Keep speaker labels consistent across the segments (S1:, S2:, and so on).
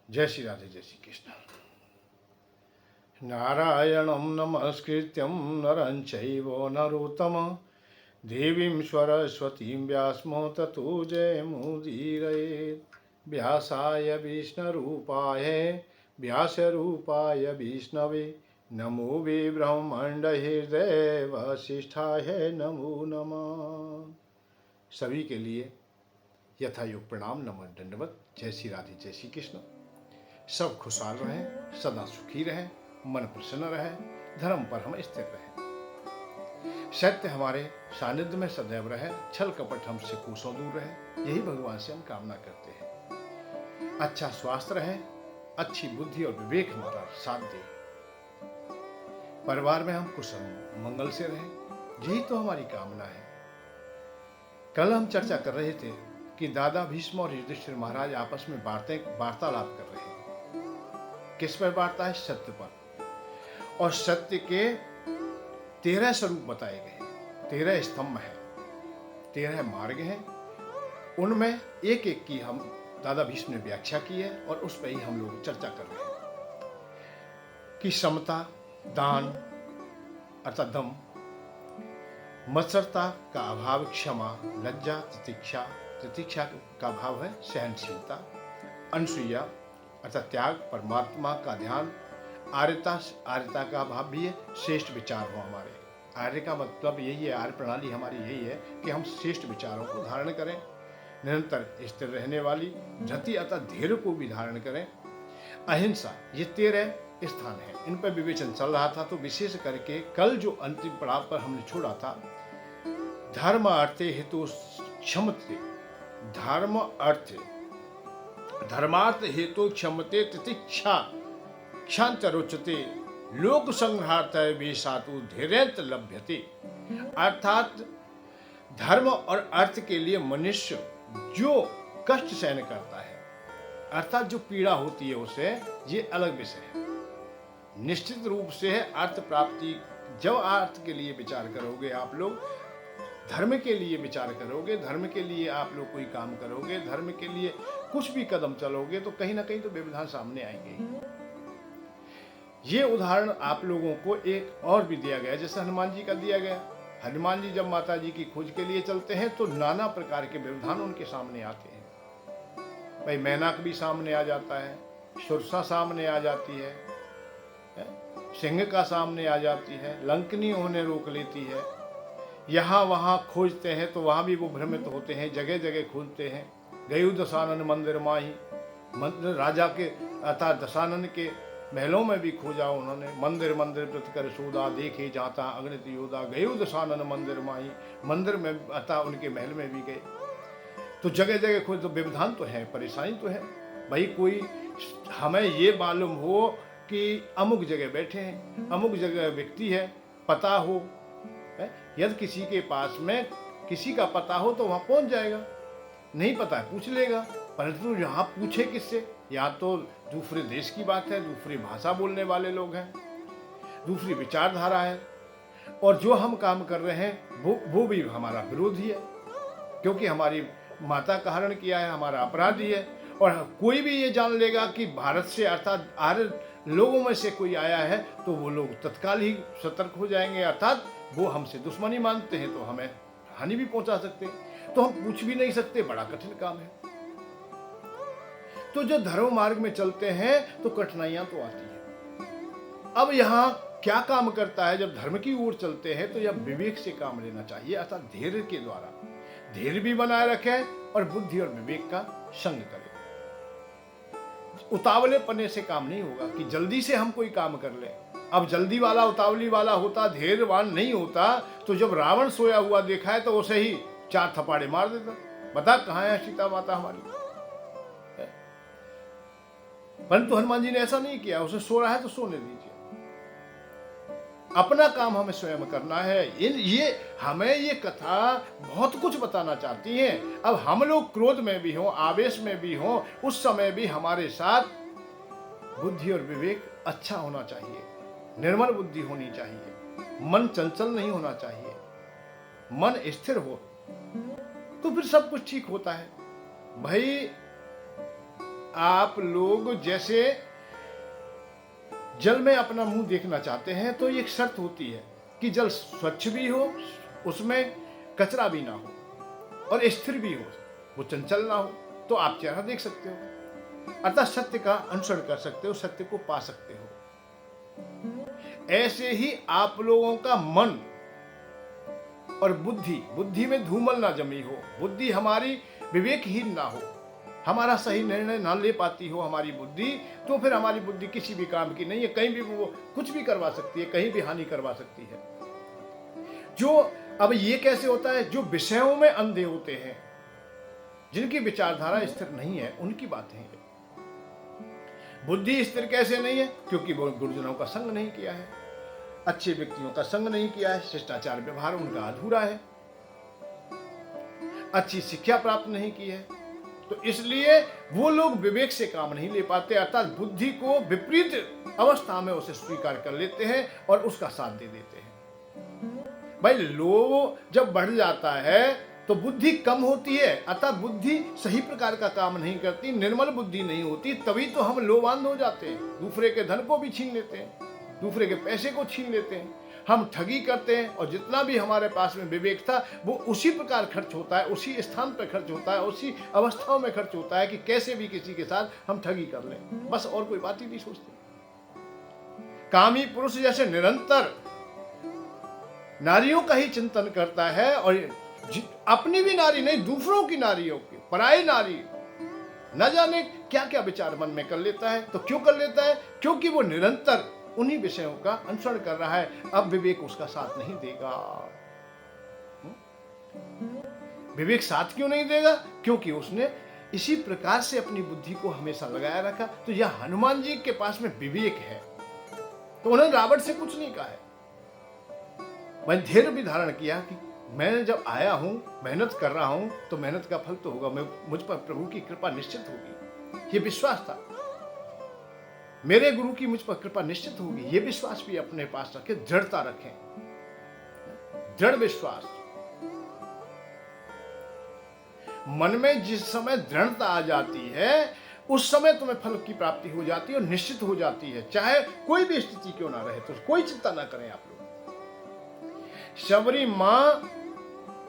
S1: जय श्री राधे, जय श्री कृष्ण। नारायणं नमस्कृत्यं नरं चैव नरोत्तमं देवीं सरस्वतीं व्यासं ततो जयमुदीरयेत्। व्यासाय विष्णुरूपाय व्यासरूपाय विष्णवे नमो वे ब्रह्मांडहृदय वसिष्ठाय नमो नमः। सभी के लिए यथायोग प्रणाम, नमः, दंडवत। जय श्री राधे, जय श्री कृष्ण। सब खुशहाल रहें, सदा सुखी रहें, मन प्रसन्न रहे, धर्म पर हम स्थिर रहें, सत्य हमारे सानिध्य में सदैव रहे, छल कपट हमसे कोसों दूर रहे, यही भगवान से हम कामना करते हैं। अच्छा स्वास्थ्य रहे, अच्छी बुद्धि और विवेक हमारा साथ दे, परिवार में हम कुशल मंगल से रहें, यही तो हमारी कामना है। कल हम चर्चा कर रहे थे कि दादा भीष्म और युधिष्ठिर महाराज आपस में वार्तालाप कर रहे हैं। किस पर वार्ता है? सत्य पर। और सत्य के 13 स्वरूप बताए गए, 13 स्तंभ हैं, 13 मार्ग हैं। उनमें एक एक की हम दादा भीष्म ने व्याख्या की है और उस पर ही हम लोग चर्चा कर रहे हैं कि समता, दान अर्थात दम, मत्सरता का अभाव क्षमा, लज्जा तितिक्षा, तितिक्षा का भाव है सहनशीलता, अनसूया अर्थात त्याग, परमात्मा का ध्यान, आर्यता का भाव भी है श्रेष्ठ विचार हो हमारे। आर्य का मतलब यही है, आर्य प्रणाली हमारी यही है कि हम श्रेष्ठ विचारों को धारण करें, निरंतर स्थिर रहने वाली धृति अर्थात धैर्य को भी धारण करें, अहिंसा, ये 13 स्थान है। इन पर विवेचन चल रहा था। तो विशेष करके कल जो अंतिम पड़ाव पर हमने छोड़ा था, धर्म अर्थे हेतु क्षमते, धर्म अर्थ धर्मार्थ हेतु क्षमते तितिक्षा क्षांतरोचते लोक संग्रहार्थ वेशातु धैर्यंत लभ्यते। अर्थात धर्म और अर्थ के लिए मनुष्य जो कष्ट सहन करता है, अर्थात जो पीड़ा होती है उसे, ये अलग विषय है। निश्चित रूप से है अर्थ प्राप्ति। जब अर्थ के लिए विचार करोगे आप लोग, धर्म के लिए विचार करोगे, धर्म के लिए आप लोग कोई काम करोगे, धर्म के लिए कुछ भी कदम चलोगे, तो कहीं ना कहीं तो व्यवधान सामने आएंगे। ये उदाहरण आप लोगों को एक और भी दिया गया, जैसे हनुमान जी का दिया गया। हनुमान जी जब माता जी की खोज के लिए चलते हैं तो नाना प्रकार के व्यवधान उनके सामने आते हैं। भाई मैनाक भी सामने आ जाता है, सुरसा सामने आ जाती है, सिंह का सामने आ जाती है, लंकनी उन्हें रोक लेती है। यहाँ वहाँ खोजते हैं तो वहाँ भी वो भ्रमित होते हैं, जगह जगह खोजते हैं। गयु दशानन मंदिर माही, मंदिर राजा के अर्थात दशानन के महलों में भी खोजा उन्होंने। मंदिर मंदिर प्रति कर सोदा, देखे जाता अगणित योदा, गयु दशानन मंदिर माही, मंदिर में अर्थात उनके महल में भी गए। तो जगह जगह खोज, तो व्यवधान तो है, परेशानी तो है। भाई कोई हमें ये मालूम हो कि अमुक जगह बैठे हैं, अमुक जगह व्यक्ति है, पता हो, यदि किसी के पास में किसी का पता हो तो वहां पहुंच जाएगा, नहीं पता है पूछ लेगा। परंतु यहाँ पूछे किससे? या तो दूसरे देश की बात है, दूसरी भाषा बोलने वाले लोग हैं, दूसरी विचारधारा है, और जो हम काम कर रहे हैं वो भी हमारा विरोधी है, क्योंकि हमारी माता का हरण किया है, हमारा अपराधी है। और कोई भी ये जान लेगा कि भारत से अर्थात आर्य लोगों में से कोई आया है, तो वो लोग तत्काल ही सतर्क हो जाएंगे, अर्थात वो हमसे दुश्मनी मानते हैं तो हमें हानि भी पहुंचा सकते हैं। तो हम पूछ भी नहीं सकते, बड़ा कठिन काम है। तो जो धर्म मार्ग में चलते हैं तो कठिनाइयां तो आती है। अब यहाँ क्या काम करता है? जब धर्म की ओर चलते हैं तो यह विवेक से काम लेना चाहिए, अर्थात धैर्य के द्वारा धैर्य भी बनाए रखे और बुद्धि और विवेक का संग करें। उतावले पने से काम नहीं होगा कि जल्दी से हम कोई काम कर ले। अब जल्दी वाला उतावली वाला होता, धैर्यवान नहीं होता, तो जब रावण सोया हुआ देखा है तो उसे ही 4 थप्पड़े मार देता। बता कहाँ है सीता माता हमारी? परंतु हनुमान जी ने ऐसा नहीं किया, उसे सो रहा है तो सोने दीजिए। अपना काम हमें स्वयं करना है। ये हमें ये कथा बहुत कुछ बताना चाहती है। अब हम लोग क्रोध में भी हों, आवेश में भी हों, उस समय भी हमारे साथ बुद्धि और विवेक अच्छा होना चाहिए, निर्मल बुद्धि होनी चाहिए, मन चंचल नहीं होना चाहिए, मन स्थिर हो, तो फिर सब कुछ ठीक होता है। भाई आप लोग जैसे जल में अपना मुंह देखना चाहते हैं तो एक शर्त होती है कि जल स्वच्छ भी हो, उसमें कचरा भी ना हो और स्थिर भी हो, वो चंचल ना हो, तो आप चेहरा देख सकते हो, अर्थात सत्य का अनुसरण कर सकते हो, सत्य को पा सकते हो। ऐसे ही आप लोगों का मन और बुद्धि में धूमल ना जमी हो, बुद्धि हमारी विवेकहीन ना हो, हमारा सही निर्णय ना ले पाती हो हमारी बुद्धि, तो फिर हमारी बुद्धि किसी भी काम की नहीं है, कहीं भी वो कुछ भी करवा सकती है, कहीं भी हानि करवा सकती है। जो अब ये कैसे होता है, जो विषयों में अंधे होते हैं, जिनकी विचारधारा स्थिर नहीं है, उनकी बातें हैं। बुद्धि स्थिर कैसे नहीं है? क्योंकि वो गुरुजनों का संग नहीं किया है, अच्छे व्यक्तियों का संग नहीं किया है, शिष्टाचार व्यवहार उनका अधूरा है, अच्छी शिक्षा प्राप्त नहीं की है, तो इसलिए वो लोग विवेक से काम नहीं ले पाते, अर्थात बुद्धि को विपरीत अवस्था में उसे स्वीकार कर लेते हैं और उसका साथ दे देते हैं। भाई लोभ जब बढ़ जाता है तो बुद्धि कम होती है, अर्थात बुद्धि सही प्रकार का काम नहीं करती, निर्मल बुद्धि नहीं होती, तभी तो हम लोभांध हो जाते हैं, दूसरे के धन को भी छीन लेते हैं, दूसरे के पैसे को छीन लेते हैं, हम ठगी करते हैं, और जितना भी हमारे पास में विवेक था वो उसी प्रकार खर्च होता है, उसी स्थान पर खर्च होता है, उसी अवस्थाओं में खर्च होता है कि कैसे भी किसी के साथ हम ठगी कर लें, बस और कोई बात ही नहीं सोचते। कामी पुरुष जैसे निरंतर नारियों का ही चिंतन करता है, और अपनी भी नारी नहीं, दूसरों की नारियों की, पराई नारी न जाने क्या क्या विचार मन में कर लेता है। तो क्यों कर लेता है? क्योंकि वो निरंतर उन्हीं विषयों का अनुसरण कर रहा है, अब विवेक उसका साथ नहीं देगा। विवेक साथ क्यों नहीं देगा? क्योंकि उसने इसी प्रकार से अपनी बुद्धि को हमेशा लगाया रखा। तो यह हनुमान जी के पास में विवेक है, तो उन्होंने रावण से कुछ नहीं कहा है, मैंने धैर्य भी धारण किया कि मैं जब आया हूं, मेहनत कर रहा हूं, तो मेहनत का फल तो होगा, मुझ पर प्रभु की कृपा निश्चित होगी, ये विश्वास था। मेरे गुरु की मुझ पर कृपा निश्चित होगी, ये विश्वास भी अपने पास रखें, दृढ़ता रखें, दृढ़ विश्वास। मन में जिस समय दृढ़ता आ जाती है, उस समय तुम्हें फल की प्राप्ति हो जाती है और निश्चित हो जाती है, चाहे कोई भी स्थिति क्यों ना रहे, तो कोई चिंता ना करें आप लोग। शबरी मां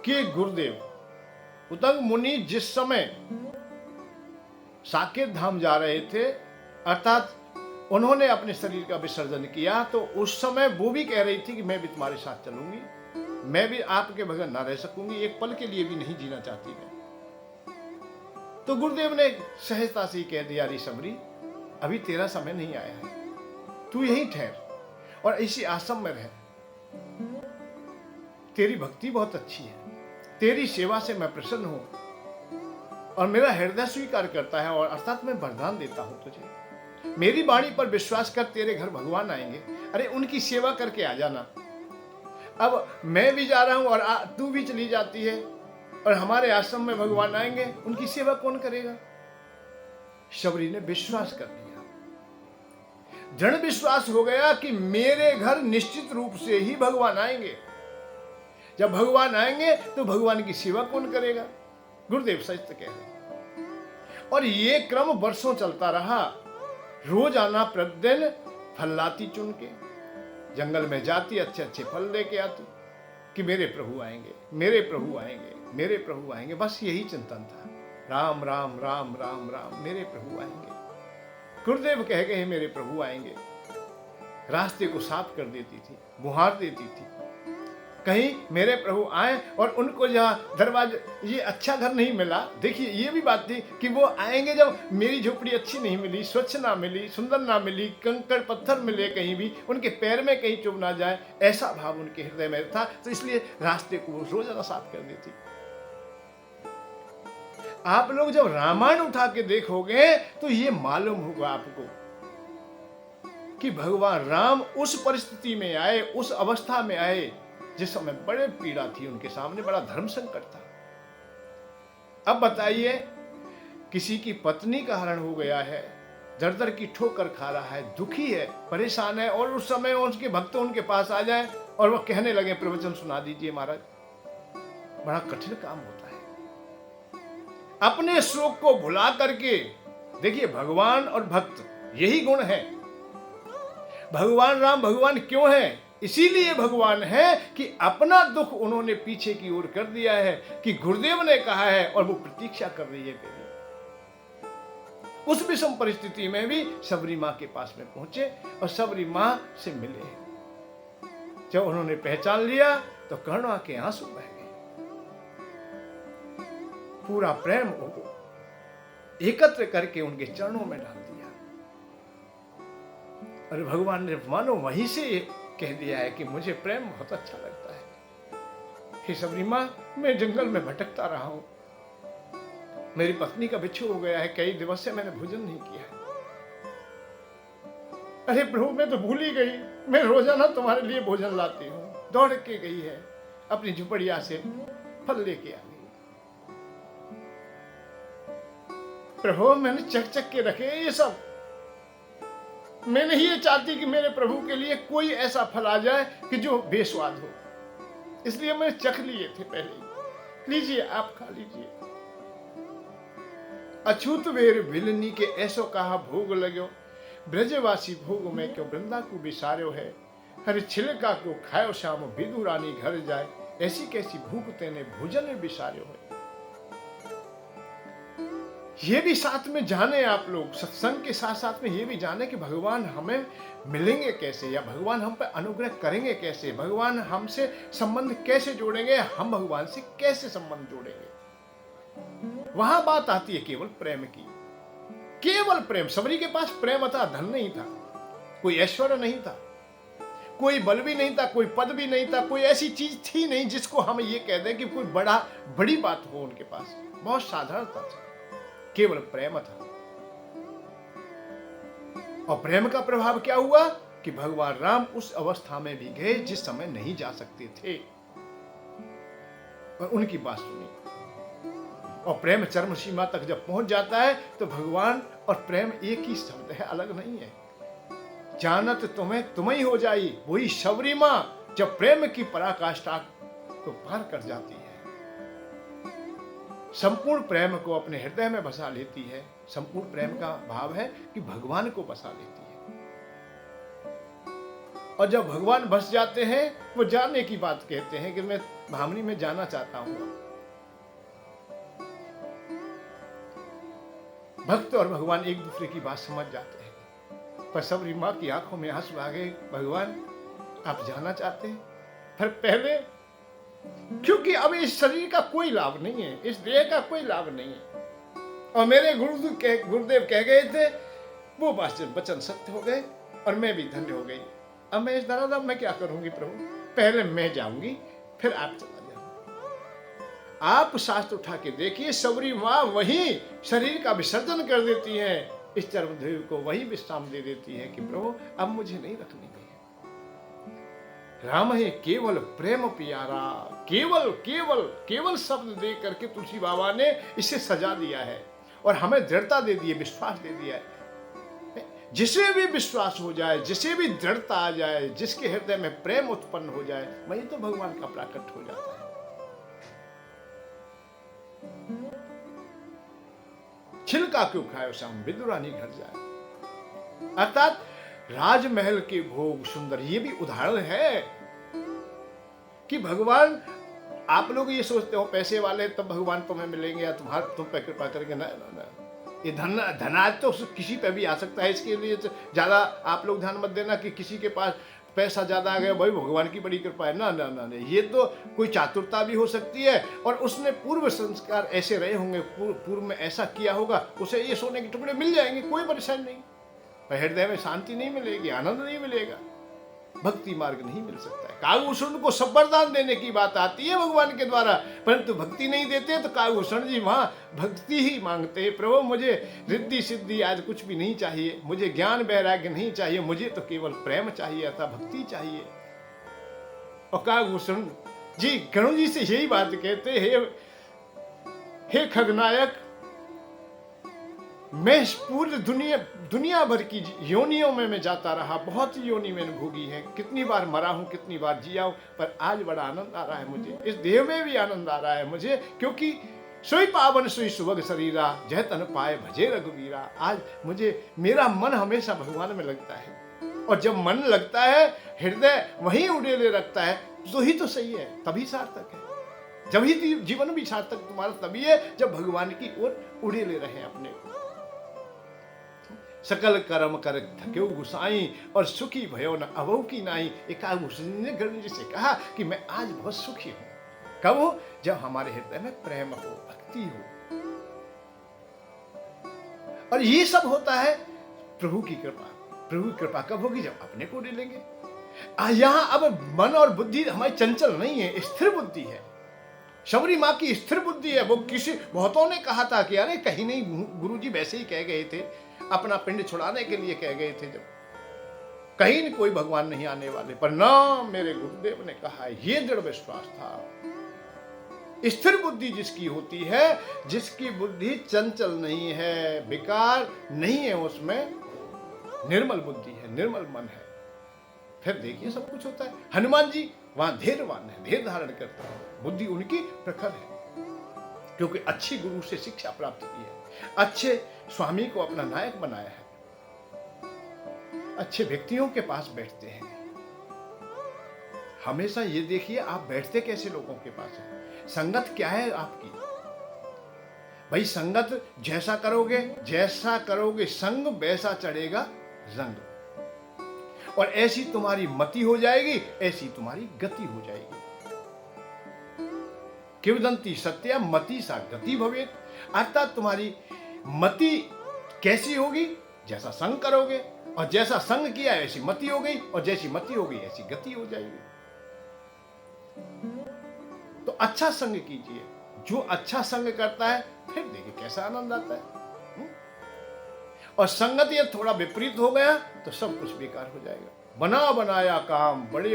S1: के गुरुदेव उतंग मुनि जिस समय साकेत धाम जा रहे थे, अर्थात उन्होंने अपने शरीर का विसर्जन किया, तो उस समय वो भी कह रही थी कि मैं भी तुम्हारे साथ चलूंगी, मैं भी आपके बगैर ना रह सकूंगी, एक पल के लिए भी नहीं जीना चाहती मैं। तो गुरुदेव ने सहजता से कह दिया, रे शबरी, अभी तेरा समय नहीं आया है, तू यहीं ठहर और इसी आश्रम में रह, तेरी भक्ति बहुत अच्छी है, तेरी सेवा से मैं प्रसन्न हूं और मेरा हृदय स्वीकार करता है, और अर्थात मैं वरदान देता हूं तुझे, मेरी वाणी पर विश्वास कर, तेरे घर भगवान आएंगे, अरे उनकी सेवा करके आ जाना। अब मैं भी जा रहा हूं और तू भी चली जाती है, और हमारे आश्रम में भगवान आएंगे, उनकी सेवा कौन करेगा? शबरी ने विश्वास कर लिया, दृढ़ विश्वास हो गया कि मेरे घर निश्चित रूप से ही भगवान आएंगे, जब भगवान आएंगे तो भगवान की सेवा कौन करेगा? गुरुदेव सच कह रहे। और ये क्रम वर्षों चलता रहा, रोज आना प्रतिदिन फल लाती चुन के, जंगल में जाती, अच्छे अच्छे फल लेके आती कि मेरे प्रभु आएंगे, मेरे प्रभु आएंगे, मेरे प्रभु आएंगे, बस यही चिंतन था, राम राम राम राम राम, मेरे प्रभु आएंगे। गुरुदेव कह गए मेरे प्रभु आएंगे, रास्ते को साफ कर देती थी, बुहार देती थी, कहीं मेरे प्रभु आए और उनको जहाँ दरवाजे, ये अच्छा घर नहीं मिला, देखिए ये भी बात थी कि वो आएंगे जब मेरी झोपड़ी अच्छी नहीं मिली, स्वच्छ ना मिली, सुंदर ना मिली, कंकड़ पत्थर मिले कहीं भी, उनके पैर में कहीं चुभ ना जाए, ऐसा भाव उनके हृदय में था, तो इसलिए रास्ते को वो रोजाना साफ कर देती। आप लोग जब रामायण उठा के देखोगे तो ये मालूम होगा आपको कि भगवान राम उस परिस्थिति में आए, उस अवस्था में आए जिस समय बड़े पीड़ा थी उनके सामने, बड़ा धर्म संकट था। अब बताइए, किसी की पत्नी का हरण हो गया है, दर दर की ठोकर खा रहा है, दुखी है, परेशान है, और उस समय उसके भक्त उनके पास आ जाए और वह कहने लगे प्रवचन सुना दीजिए महाराज, बड़ा कठिन काम होता है। अपने शोक को भुला करके देखिए, भगवान और भक्त यही गुण है। भगवान राम भगवान क्यों है? इसीलिए भगवान है कि अपना दुख उन्होंने पीछे की ओर कर दिया है, कि गुरुदेव ने कहा है और वो प्रतीक्षा कर रही है मेरी। उस विषम परिस्थिति में भी सबरी मां के पास में पहुंचे और सबरी मां से मिले। जब उन्होंने पहचान लिया तो करुणा के आंसू बह गए। पूरा प्रेम एकत्र करके उनके चरणों में डाल दिया और भगवान ने मानो वहीं से कह दिया है कि मुझे प्रेम बहुत अच्छा लगता है। हे सबरी मां, मैं जंगल में भटकता रहा हूं, मेरी पत्नी का बिच्छू हो गया है, कई दिवस से मैंने भोजन नहीं किया है। अरे प्रभु, मैं तो भूल ही गई, मैं रोजाना तुम्हारे लिए भोजन लाती हूँ। दौड़ के गई है, अपनी झुपड़िया से फल लेके आ गई। प्रभु, मैंने चक चक के रखे ये सब। मैं नहीं ये चाहती कि मेरे प्रभु के लिए कोई ऐसा फल आ जाए कि जो बेस्वाद हो, इसलिए मैंने चख लिए थे पहले ही। लीजिए, आप खा लीजिए। अछूत वेर विलनी के ऐसो कहा भोग लगो, ब्रजवासी भोग में क्यों वृंदा को बिसारो है। हर छिलका को खायो श्याम, विदु रानी घर जाए, ऐसी कैसी भूख तेने भोजन में बिसारो है। ये भी साथ में जाने आप लोग, सत्संग के साथ साथ में ये भी जाने कि भगवान हमें मिलेंगे कैसे, या भगवान हम पर अनुग्रह करेंगे कैसे, भगवान हमसे संबंध कैसे जोड़ेंगे, हम भगवान से कैसे संबंध जोड़ेंगे। वहां बात आती है केवल प्रेम की, केवल प्रेम। सबरी के पास प्रेम था, धन नहीं था, कोई ऐश्वर्य नहीं था, कोई बल भी नहीं था, कोई पद भी नहीं था, कोई ऐसी चीज थी नहीं जिसको हम ये कह दें कि कोई बड़ी बात हो उनके पास। बहुत साधारणता था, केवल प्रेम था। और प्रेम का प्रभाव क्या हुआ कि भगवान राम उस अवस्था में भी गए जिस समय नहीं जा सकते थे, और उनकी बात सुनी। और प्रेम चरम सीमा तक जब पहुंच जाता है तो भगवान और प्रेम एक ही शब्द है, अलग नहीं है। जानत तुम्हें तुम ही हो जाई, वही सबरी मां जब प्रेम की पराकाष्ठा को पार कर जाती है, संपूर्ण प्रेम को अपने हृदय में बसा लेती है। संपूर्ण प्रेम का भाव है कि भगवान को बसा लेती है। और जब भगवान बस जाते हैं, वो जाने की बात कहते हैं कि मैं भामनी में जाना चाहता हूं। भक्त और भगवान एक दूसरे की बात समझ जाते हैं, पर सबरी मां की आंखों में आंसू आ गए। भगवान, आप जाना चाहते हैं, पर पहले, क्योंकि अब इस शरीर का कोई लाभ नहीं है, इस देह का कोई लाभ नहीं है। और मेरे गुरुदेव कह गए थे, वो वचन सत्य हो गए और मैं भी धन्य हो गई। अब मैं इस दरादम में क्या करूंगी प्रभु? पहले मैं जाऊंगी, फिर आप चला जाओ। आप शास्त्र उठा के देखिए, सबरी मां वही शरीर का विसर्जन कर देती है, इस चर्मदेव को वही विश्राम दे देती है कि प्रभु अब मुझे नहीं रखनी है। राम है केवल प्रेम प्यारा, केवल केवल केवल शब्द दे करके तुलसी बाबा ने इसे सजा दिया है और हमें दृढ़ता दे दी है, विश्वास दे दिया है। जिसे भी विश्वास हो जाए, जिसे भी दृढ़ता आ जाए, जिसके हृदय में प्रेम उत्पन्न हो जाए, वही तो भगवान का प्राकट हो जाता है। छिलका क्यों खायो श्याम, विदु रानी घर जाए। अर्थात राजमहल के भोग सुंदर, ये भी उदाहरण है कि भगवान, आप लोग ये सोचते हो पैसे वाले तब भगवान तुम्हें मिलेंगे या तुम पे कृपा करेंगे। ना ना ना, ये धनाज तो किसी पे भी आ सकता है। इसके लिए तो ज्यादा आप लोग ध्यान मत देना कि किसी के पास पैसा ज्यादा आ गया भाई भगवान की बड़ी कृपा है। ना ना ना, ना। ये तो कोई चातुरता भी हो सकती है और उसने पूर्व संस्कार ऐसे रहे होंगे, पूर्व में ऐसा किया होगा, उसे ये सोने के टुकड़े मिल जाएंगे, कोई परेशानी नहीं। हृदय में शांति नहीं मिलेगी, आनंद नहीं मिलेगा, भक्ति मार्ग नहीं मिल सकता है। कागभूषण को सब वरदान देने की बात आती है भगवान के द्वारा, परंतु भक्ति नहीं देते तो कागभूषण जी वहां भक्ति ही मांगते। प्रभु मुझे रिद्धि सिद्धि आज कुछ भी नहीं चाहिए, मुझे ज्ञान वैराग्य नहीं चाहिए, मुझे तो केवल प्रेम चाहिए, अतः भक्ति चाहिए। और कागभूषण जी गणु जी से यही बात कहते, हे खगनायक, मैं पूरी दुनिया भर की योनियों में मैं जाता रहा, बहुत योनि मैंने भोगी है, कितनी बार मरा हूं, कितनी बार जिया हूं, पर आज बड़ा आनंद आ रहा है मुझे, इस देह में भी आनंद आ रहा है मुझे, क्योंकि सोई पावन सोई सुभग शरीरा, जय तन पाए भजे रघुवीरा। आज मुझे मेरा मन हमेशा भगवान में लगता है, और जब मन लगता है, हृदय वहीं उड़ेले रखता है, तो ही तो सही है, तभी सार्थक है। जब ही जीवन भी सार्थक तुम्हारा तभी है जब भगवान की ओर उड़ेले रहे अपने को। सकल कर्म कर थक्यो गुसाई, और सुखी भयो न अवो की नाई। एकाग्र ने गणेश जी से कहा कि मैं आज बहुत सुखी हूं। कब हो? जब हमारे हृदय में प्रेम हो, भक्ति हो। और ये सब होता है प्रभु की कृपा। प्रभु की कृपा कब होगी? जब अपने को लेंगे। यहां अब मन और बुद्धि हमारी चंचल नहीं है, स्थिर बुद्धि है। शबरी माँ की स्थिर बुद्धि है। वो किसी बहुतों ने कहा था कि अरे कहीं नहीं, गुरुजी वैसे ही कह गए थे, अपना पिंड छुड़ाने के लिए कह गए थे, जब कहीं कोई भगवान नहीं आने वाले। पर ना, मेरे गुरुदेव ने कहा, ये दृढ़ विश्वास था। स्थिर बुद्धि जिसकी होती है, जिसकी बुद्धि चंचल नहीं है, विकार नहीं है, उसमें निर्मल बुद्धि है, निर्मल मन है, फिर देखिए सब कुछ होता है। हनुमान जी वहां धैर्यवान है, धैर्य धारण करते हैं, बुद्धि उनकी प्रखर है, क्योंकि अच्छी गुरु से शिक्षा प्राप्त की है, अच्छे स्वामी को अपना नायक बनाया है, अच्छे व्यक्तियों के पास बैठते हैं। हमेशा ये देखिए आप बैठते कैसे लोगों के पास है, संगत क्या है आपकी। भाई संगत जैसा करोगे संग, वैसा चढ़ेगा रंग। और ऐसी तुम्हारी मति हो जाएगी, ऐसी तुम्हारी गति हो जाएगी। किवदंती सत्या मति सा गति भवेत। अर्थात तुम्हारी मति कैसी होगी? जैसा संग करोगे, और जैसा संग किया ऐसी मति हो गई, और जैसी मति हो गई ऐसी गति हो जाएगी। तो अच्छा संग कीजिए। जो अच्छा संग करता है, फिर देखिए कैसा आनंद आता है। और संगत ये थोड़ा विपरीत हो गया तो सब कुछ बेकार हो जाएगा। बना बनाया काम, बड़े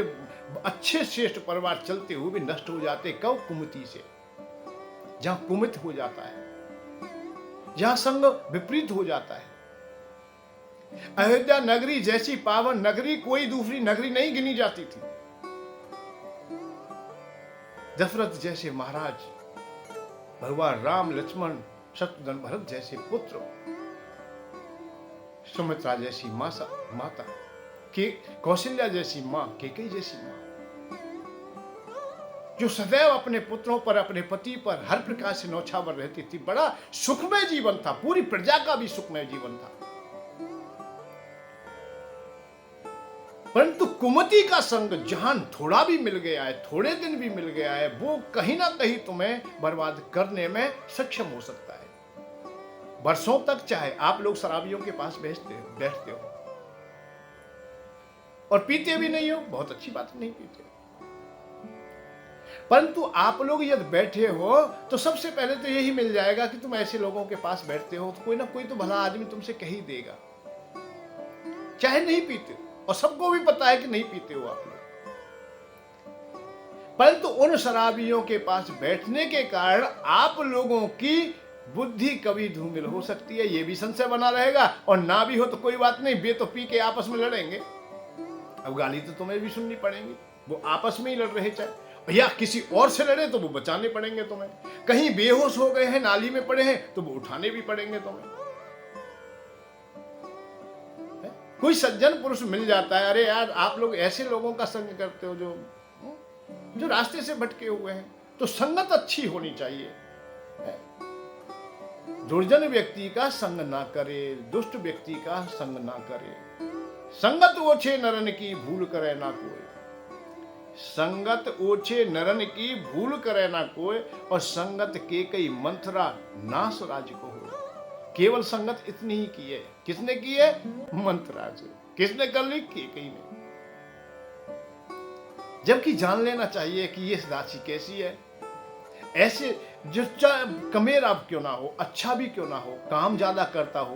S1: अच्छे श्रेष्ठ परिवार चलते हुए भी नष्ट हो जाते। कब? कुमति से। जहां कुमित हो जाता है, जहां संग विपरीत हो जाता है। अयोध्या नगरी जैसी पावन नगरी कोई दूसरी नगरी नहीं गिनी जाती थी। दशरथ जैसे महाराज, भगवान राम, लक्ष्मण, शत्रुघ्न, भरत जैसे पुत्र, सुमित्रा जैसी माता, कौशल्या जैसी मां, केकई जैसी मां, जो सदैव अपने पुत्रों पर, अपने पति पर हर प्रकार से नौछावर रहती थी। बड़ा सुखमय जीवन था, पूरी प्रजा का भी सुखमय जीवन था। परंतु कुमति का संग जहां थोड़ा भी मिल गया है, थोड़े दिन भी मिल गया है, वो कहीं ना कहीं तुम्हें बर्बाद करने में सक्षम हो सकता है। वर्षों तक चाहे आप लोग शराबियों के पास बैठते हो और पीते भी नहीं हो, बहुत अच्छी बात, नहीं पीते हो, परंतु आप लोग यदि बैठे हो तो सबसे पहले तो यही मिल जाएगा कि तुम ऐसे लोगों के पास बैठते हो, तो कोई ना कोई तो भला आदमी तुमसे कह ही देगा, चाहे नहीं पीते हो, और सबको भी पता है कि नहीं पीते हो आप लोग। परंतु उन शराबियों के पास बैठने के कारण आप लोगों की बुद्धि कभी धूमिल हो सकती है, ये भी संशय बना रहेगा। और ना भी हो तो कोई बात नहीं, वे तो पी के आपस में लड़ेंगे, अब गाली तो तुम्हें भी सुननी पड़ेगी। वो आपस में ही लड़ रहे, चाहे भैया किसी और से लड़े तो वो बचाने पड़ेंगे तुम्हें, कहीं बेहोश हो गए हैं, नाली में पड़े हैं तो वो उठाने भी पड़ेंगे तुम्हें। कोई सज्जन पुरुष मिल जाता है, अरे यार आप लोग ऐसे लोगों का संग करते हो जो रास्ते से भटके हुए हैं, तो संगत अच्छी होनी चाहिए। दुर्जन व्यक्ति का संग ना करे, दुष्ट व्यक्ति का संग ना करे। संगत ओछे नरन की भूल करे ना कोई, संगत ओछे नरन की भूल करे ना कोई, और संगत के कई मंथरा नाश राज को हो। केवल संगत इतनी ही की है। किसने की है? मंथराज। किसने कर ली? केकई ने। जबकि जान लेना चाहिए कि ये राशि कैसी है। ऐसे जो कमेर आप क्यों ना हो, अच्छा भी क्यों ना हो, काम ज्यादा करता हो,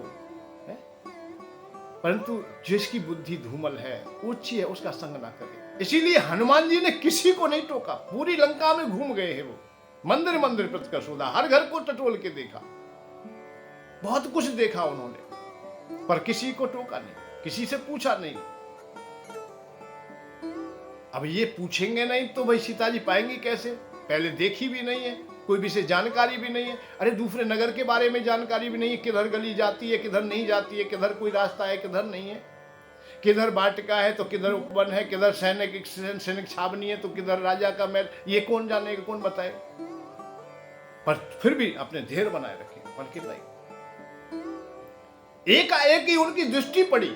S1: परंतु जिसकी बुद्धि धूमल है, ऊंची है, उसका संग ना करे। इसीलिए हनुमान जी ने किसी को नहीं टोका। पूरी लंका में घूम गए हैं वो, मंदिर मंदिर प्रतिकर शोधा, हर घर को टटोल के देखा, बहुत कुछ देखा उन्होंने, पर किसी को टोका नहीं, किसी से पूछा नहीं। अब ये पूछेंगे नहीं तो भाई सीता जी पाएंगी कैसे? पहले देखी भी नहीं है, कोई विशेष जानकारी भी नहीं है। अरे दूसरे नगर के बारे में जानकारी भी नहीं है, किधर गली जाती है, किधर नहीं जाती है, किधर कोई रास्ता है, किधर नहीं है, किधर वाटिका है तो किधर उपवन है, किधर सैनिक छावनी है तो किधर राजा का महल, ये कौन जानेगा, कौन बताए। पर फिर भी अपने धैर्य बनाए रखे, बल्कि नहीं, एकाएक ही उनकी दृष्टि पड़ी।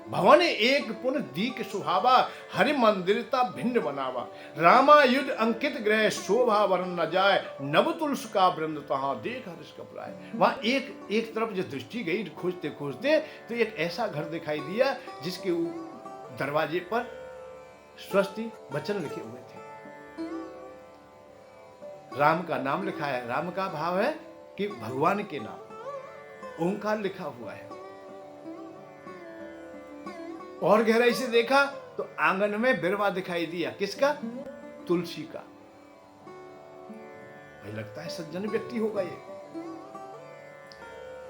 S1: भवन एक पुन दीक सुहावा, हरि मंदिरता भिन्न बनावा। रामायुध अंकित ग्रह शोभा वर्ण न जाए, नव तुलस का वृंद तहां देख हर्ष कपराए। वहां एक तरफ जो दृष्टि गई खोजते खोजते तो एक ऐसा घर दिखाई दिया जिसके दरवाजे पर स्वस्ति वचन लिखे हुए थे, राम का नाम लिखा है। राम का भाव है कि भगवान के नाम, ओंकार लिखा हुआ है। और गहराई से देखा तो आंगन में बिरवा दिखाई दिया, किसका? तुलसी का। भाई लगता है सज्जन व्यक्ति होगा ये।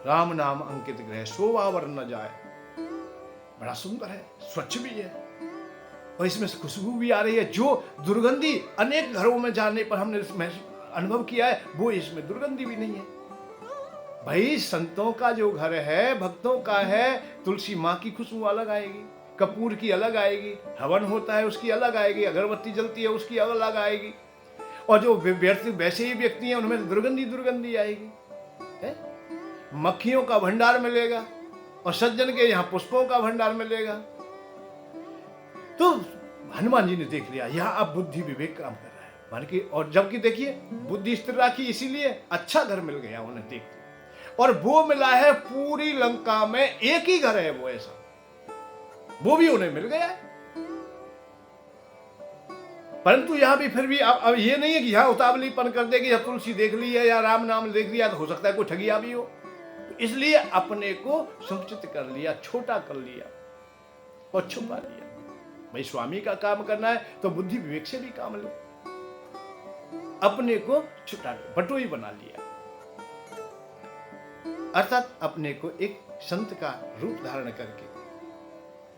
S1: राम नाम अंकित ग्रह शोभा वर्ण न जाए, बड़ा सुंदर है, स्वच्छ भी है और इसमें से खुशबू भी आ रही है। जो दुर्गंधी अनेक घरों में जाने पर हमने अनुभव किया है, वो इसमें दुर्गंधी भी नहीं है। भाई संतों का जो घर है, भक्तों का है, तुलसी माँ की खुशबू अलग आएगी, कपूर की अलग आएगी, हवन होता है उसकी अलग आएगी, अगरबत्ती जलती है उसकी अलग आएगी, और जो वैसे ही व्यक्ति हैं उनमें दुर्गंधी आएगी है? मक्खियों का भंडार मिलेगा और सज्जन के यहाँ पुष्पों का भंडार मिलेगा। तो हनुमान जी ने देख लिया यहाँ अब बुद्धि विवेक काम कर रहा है, मान के। और जबकि देखिए बुद्धि स्थिर राखी, इसीलिए अच्छा घर मिल गया उन्हें, देख। और वो मिला है पूरी लंका में एक ही घर है वो ऐसा, वो भी उन्हें मिल गया है। परंतु यहां भी फिर भी अब ये नहीं है कि यहां उतावलीपन कर दे कि या तुलसी देख ली है या राम नाम देख लिया तो हो सकता है कोई ठगिया भी हो, तो इसलिए अपने को संकुचित कर लिया, छोटा कर लिया और छुपा लिया। भाई स्वामी का काम करना है तो बुद्धि विवेक से भी काम लो, अपने को छुटा बटोई बना लिया, अर्थात अपने को एक संत का रूप धारण करके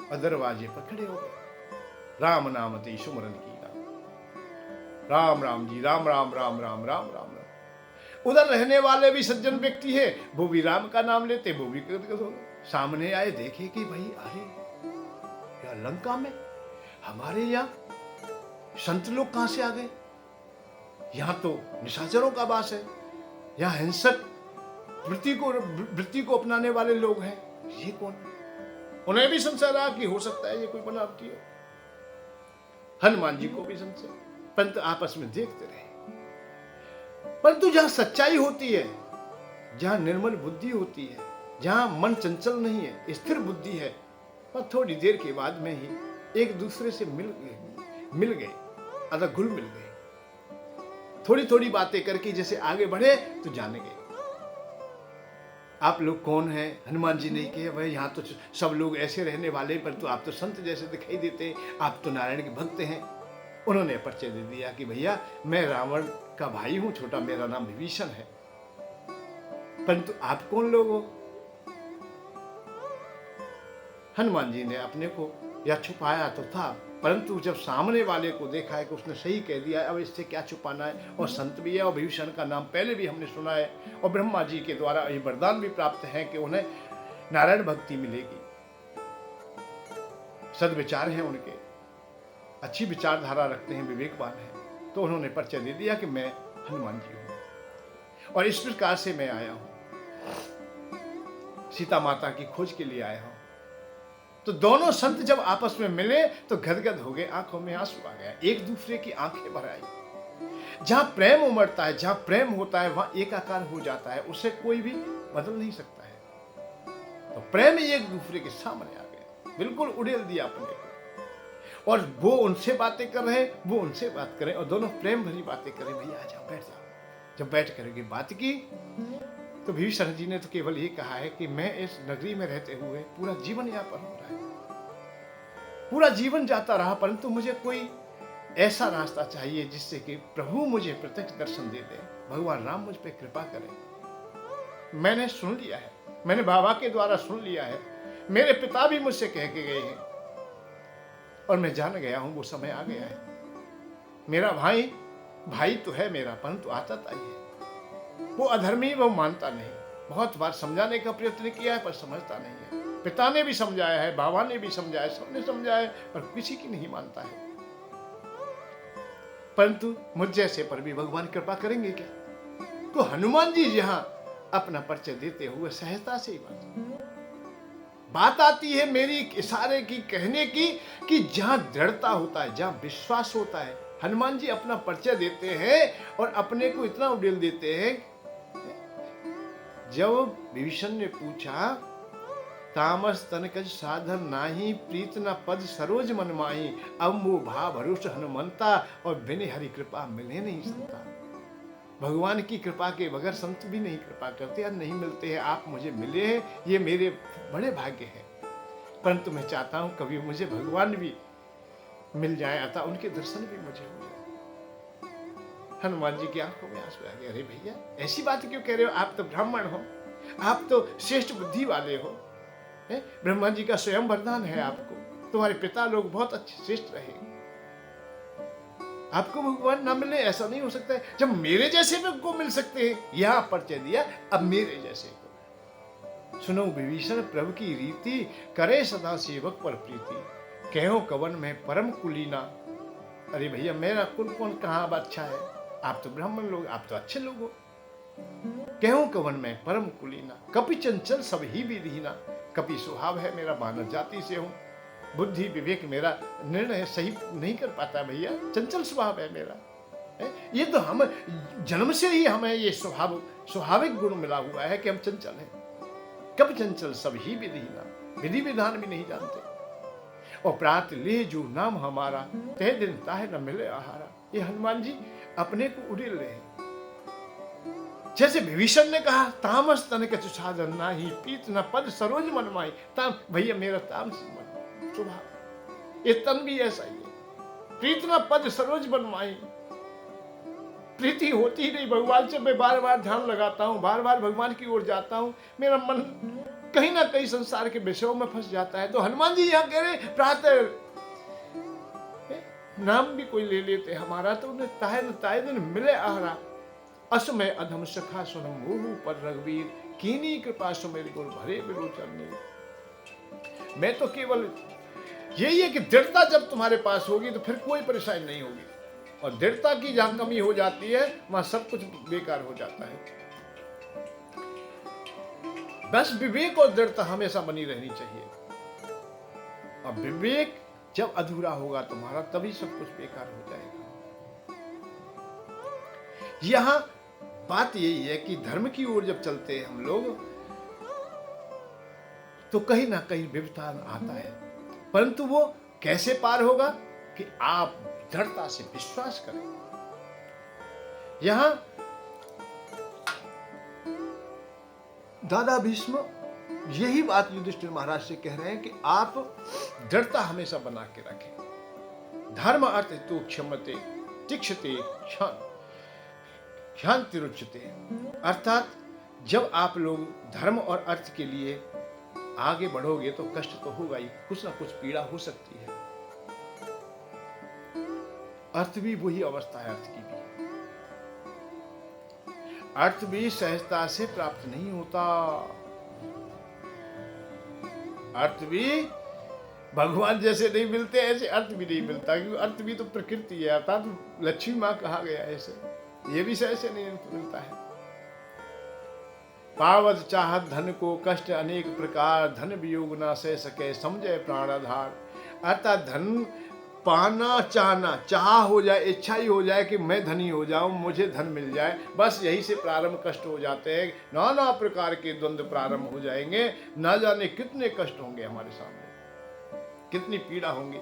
S1: और दरवाजे पर खड़े हो गए। राम नाम ते सुमरन की राम राम जी, राम राम राम राम राम राम राम। उधर रहने वाले भी सज्जन व्यक्ति है, वो भी राम का नाम लेते, वो भी सामने आए, देखे कि भाई अरे या लंका में हमारे यहाँ संत लोग कहां से आ गए, यहाँ तो निशाचरों का वास है, यहाँ हिंसक वृत्ति को अपनाने वाले लोग हैं, ये कौन? उन्हें भी संशय रहा कि हो सकता है ये कोई बनावटी हो। हनुमान जी को भी संशय, परंतु आपस में देखते रहे। परंतु जहां सच्चाई होती है, जहां निर्मल बुद्धि होती है, जहां मन चंचल नहीं है, स्थिर बुद्धि है, और थोड़ी देर के बाद में ही एक दूसरे से मिल गए, अतः घुल मिल गए। थोड़ी थोड़ी बातें करके जैसे आगे बढ़े तो जाने गए आप लोग कौन हैं। हनुमान जी ने कहा भाई यहाँ तो सब लोग ऐसे रहने वाले, पर तो आप तो संत जैसे दिखाई देते, आप तो नारायण के भक्त हैं। उन्होंने परिचय दे दिया कि भैया मैं रावण का भाई हूं, छोटा, मेरा नाम विभीषण है, परंतु आप कौन लोग हो? हनुमान जी ने अपने को या छुपाया तो था, परंतु जब सामने वाले को देखा है कि उसने सही कह दिया, अब इससे क्या छुपाना है। और संत भी है और विभीषण का नाम पहले भी हमने सुना है, और ब्रह्मा जी के द्वारा ये वरदान भी प्राप्त है कि उन्हें नारायण भक्ति मिलेगी, सद्विचार हैं उनके, अच्छी विचारधारा रखते हैं, विवेकवान हैं। तो उन्होंने परिचय दे दिया कि मैं हनुमान जी हूं और इस प्रकार से मैं आया हूं, सीता माता की खोज के लिए आया हूं। तो दोनों संत जब आपस में मिले तो गदगद हो गए, आंखों में आंसू आ गया, एक दूसरे की आंखें भर आई। जहां प्रेम उमड़ता है, जहां प्रेम होता है, वहां एकाकार हो जाता है, उसे कोई भी बदल नहीं सकता है। तो प्रेम एक दूसरे के सामने आ गया, बिल्कुल उड़ेल दिया अपने को, और वो उनसे बातें कर रहे, वो उनसे बात करें, और दोनों प्रेम भरी बातें करें। भैया आ जाओ, बैठ जाओ। जब बैठ करके बात की तो विभीषण जी ने तो केवल ये कहा है कि मैं इस नगरी में रहते हुए पूरा जीवन यापन हो रहा है, पूरा जीवन जाता रहा, परंतु मुझे कोई ऐसा रास्ता चाहिए जिससे कि प्रभु मुझे प्रत्यक्ष दर्शन दे दे, भगवान राम मुझ पे कृपा करें। मैंने सुन लिया है, मैंने बाबा के द्वारा सुन लिया है, मेरे पिता भी मुझसे कह के गए हैं और मैं जान गया हूं वो समय आ गया है। मेरा भाई भाई तो है मेरा, परंतु आताताई है। वो अधर्मी, वो मानता नहीं। बहुत बार समझाने का प्रयत्न किया है पर समझता नहीं है। पिता ने भी समझाया है, बाबा ने भी समझाया, सबने समझाया है, पर किसी की नहीं मानता है। परंतु मुझ जैसे पर भी भगवान कृपा करेंगे क्या? तो हनुमान जी यहाँ अपना परिचय देते हुए सहजता से ही बात आती है मेरी इशारे की, कहने की, कि जहां दृढ़ता होता है, जहां विश्वास होता है, हनुमान जी अपना परिचय देते हैं और अपने को इतना उड़ेल देते हैं। जब विभीषण ने पूछा, तामस तनकज साधन नाही, प्रीत न पद सरोज मन माही, अब वो भा भरोस हनुमंता, और बिन हरि कृपा मिले नहीं संता। भगवान की कृपा के बगैर संत भी नहीं कृपा करते या नहीं मिलते हैं। आप मुझे मिले हैं, ये मेरे बड़े भाग्य है। परंतु मैं चाहता हूं कभी मुझे भगवान भी मिल जाए, अतः उनके दर्शन भी मुझे हो जाए। हनुमान जी की आंखों में आंसू आ गए। अरे भैया, ऐसी बात क्यों कह रहे हो? आप तो ब्राह्मण हो, आप तो श्रेष्ठ बुद्धि वाले हो, ब्रह्मा जी का स्वयं वरदान है आपको, तुम्हारे पिता लोग बहुत अच्छे श्रेष्ठ रहे, आपको भगवान ना मिले ऐसा नहीं हो सकता है। जब मेरे जैसे को मिल सकते हैं, यहां परिचय दिया, अब मेरे जैसे को। सुनो विभीषण प्रभु की रीति, करे सदा सेवक पर प्रीति, कहो कवन में परम कुलीना। अरे भैया, मेरा कुल कौन कहाँ अब अच्छा है? आप तो ब्राह्मण लोग, आप तो अच्छे लोग हो। कहो कवन में परम कुलीना, कपि चंचल सब ही विधीना। कपि स्वभाव है मेरा, मानव जाति से हूं, बुद्धि विवेक मेरा निर्णय सही नहीं कर पाता भैया, चंचल स्वभाव है मेरा। ये तो हम जन्म से ही हमें ये स्वाभाविक गुण मिला हुआ है कि हम चंचल हैं। कब चंचल सब ही विधिना, विधि विधान भी नहीं जानते। और प्रात ले जो नाम हमारा, तह दिन ताहे न मिले आहारा। ये हनुमान जी अपने को उड़ेल रहे हैं। जैसे विभीषण ने कहा, तामस तन कछु साधन नाही, पीत न पद सरोज मन माही। ताम भैया, मेरा तामस स्वभाव, ये तन भी ऐसा ही है। प्रीत न पद सरोज मन माही, प्रीति होती ही नहीं भगवान से। मैं बार बार ध्यान लगाता हूँ, बार बार भगवान की ओर जाता हूँ, मेरा मन कहीं ना कहीं संसार के विषयों में फंस जाता है। तो हनुमान जी यहाँ कह रहे, प्रातः नाम भी कोई ले लेते हमारा, तो उन्हें ताहे दिन मिले आहारा। असमय अधम सखा सुन मोहू पर रघुवीर, कीनी कृपा सुमेर गुण भरे विलोचन। मैं तो केवल यही है कि दृढ़ता जब तुम्हारे पास होगी तो फिर कोई परेशानी नहीं होगी, और दृढ़ता की जहां कमी हो जाती है वहां सब कुछ बेकार हो जाता है। बस विवेक और दृढ़ता हमेशा बनी रहनी चाहिए, और विवेक जब अधूरा होगा तुम्हारा, तभी सब कुछ बेकार हो जाएगा। यहां बात यही है कि धर्म की ओर जब चलते हैं हम लोग, तो कहीं ना कहीं व्यवधान आता है, परंतु वो कैसे पार होगा कि आप दृढ़ता से विश्वास करें। यहां दादा भीष्म यही बात युधिष्ठिर महाराज से कह रहे हैं कि आप दृढ़ता हमेशा बना के रखें। धर्म अर्थ तो क्षमते तिक्षते शांति रुचते, अर्थात जब आप लोग धर्म और अर्थ के लिए आगे बढ़ोगे तो कष्ट तो होगा ही, कुछ ना कुछ पीड़ा हो सकती है। अर्थ भी वही अवस्था है, अर्थ की भी। अर्थ भी सहजता से प्राप्त नहीं होता। अर्थ भी भगवान जैसे नहीं मिलते, ऐसे अर्थ भी नहीं मिलता, क्योंकि अर्थ भी तो प्रकृति है, अर्थात लक्ष्मी माँ कहा गया है, ऐसे ये भी सहज से नहीं मिलता है। पावत चाहत धन को कष्ट अनेक प्रकार, धन वियोग ना सह सके समझे प्राणाधार। अर्थात धन पाना चाहना, चाह हो जाए, इच्छा ही हो जाए कि मैं धनी हो जाऊं, मुझे धन मिल जाए, बस यही से प्रारंभ कष्ट हो जाते हैं। नाना प्रकार के द्वंद्व प्रारंभ हो जाएंगे, ना जाने कितने कष्ट होंगे हमारे सामने, कितनी पीड़ा होंगी।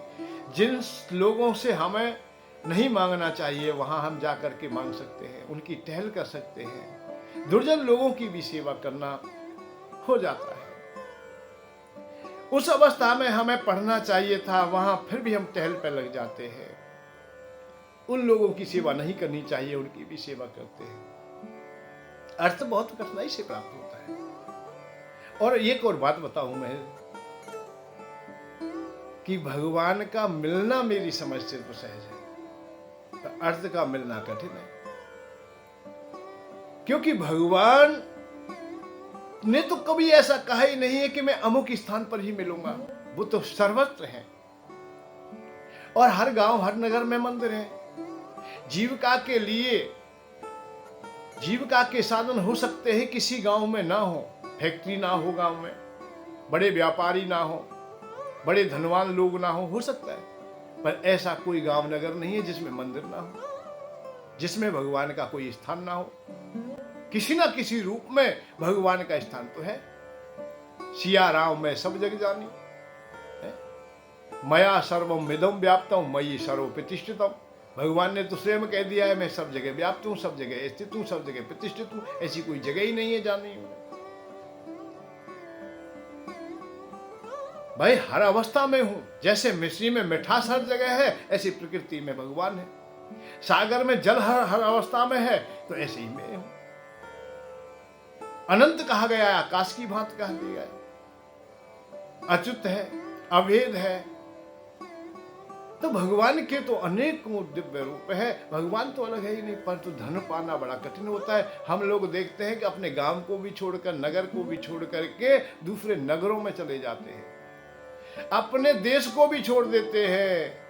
S1: जिन लोगों से हमें नहीं मांगना चाहिए वहां हम जाकर के मांग सकते हैं, उनकी टहल कर सकते हैं। दुर्जन लोगों की भी सेवा करना हो जाता है। उस अवस्था में हमें पढ़ना चाहिए था, वहां फिर भी हम टहल पर लग जाते हैं। उन लोगों की सेवा नहीं करनी चाहिए, उनकी भी सेवा करते हैं। अर्थ बहुत कठिनाई से प्राप्त होता है। और एक और बात बताऊं मैं, कि भगवान का मिलना मेरी समझ से तो सहज है, तो अर्थ का मिलना कठिन है, क्योंकि भगवान ने तो कभी ऐसा कहा ही नहीं है कि मैं अमुक स्थान पर ही मिलूंगा। वो तो सर्वत्र है और हर गांव हर नगर में मंदिर है। जीविका के लिए, जीविका के साधन हो सकते हैं किसी गांव में ना हो, फैक्ट्री ना हो गांव में, बड़े व्यापारी ना हो, बड़े धनवान लोग ना हो सकता है, पर ऐसा कोई गांव नगर नहीं है जिसमें मंदिर ना हो, जिसमें भगवान का कोई स्थान ना हो। किसी ना किसी रूप में भगवान का स्थान तो है। सिया राम में सब जग जानी, मया सर्वम मिदम व्याप्तम मयि सर्व प्रतिष्ठितम। भगवान ने तो स्वयं कह दिया है मैं सब जगह व्याप्त हूं, सब जगह स्थित हूं, सब जगह प्रतिष्ठित हूं। ऐसी कोई जगह ही नहीं है जानी हूं भाई, हर अवस्था में हूं। जैसे मिश्री में मिठास हर जगह है, ऐसी प्रकृति में भगवान है। सागर में जल हर अवस्था में है, तो ऐसे ही मैं हूं। अनंत कहा गया है, आकाश की भांति कहा दिया है, अच्युत है, अभेद है। तो भगवान के तो अनेकों दिव्य रूप है, भगवान तो अलग है ही नहीं, परंतु धन पाना बड़ा कठिन होता है। हम लोग देखते हैं कि अपने गांव को भी छोड़कर, नगर को भी छोड़ करके दूसरे नगरों में चले जाते हैं, अपने देश को भी छोड़ देते हैं,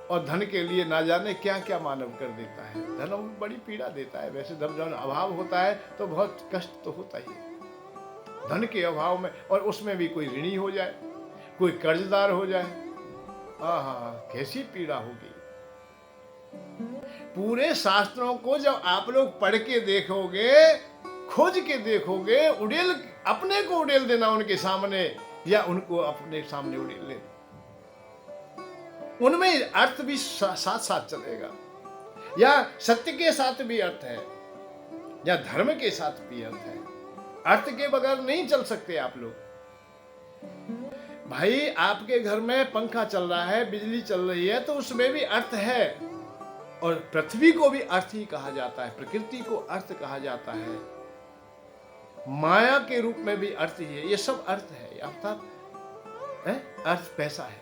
S1: और धन के लिए ना जाने क्या क्या मानव कर देता है। धन बड़ी पीड़ा देता है। वैसे धन अभाव होता है तो बहुत कष्ट तो होता ही है धन के अभाव में, और उसमें भी कोई ऋणी हो जाए, कोई कर्जदार हो जाए, कैसी पीड़ा होगी। पूरे शास्त्रों को जब आप लोग पढ़ के देखोगे, खोज के देखोगे, उड़ेल अपने को उड़ेल देना उनके सामने, या उनको अपने सामने उड़ेल लेना, उनमें अर्थ भी साथ साथ चलेगा, या सत्य के साथ भी अर्थ है, या धर्म के साथ भी अर्थ है। अर्थ के बगैर नहीं चल सकते आप लोग। भाई आपके घर में पंखा चल रहा है, बिजली चल रही है, तो उसमें भी अर्थ है। और पृथ्वी को भी अर्थ ही कहा जाता है, प्रकृति को अर्थ कहा जाता है, माया के रूप में भी अर्थ ही है। ये सब अर्थ है, अर्थात अर्थ पैसा है।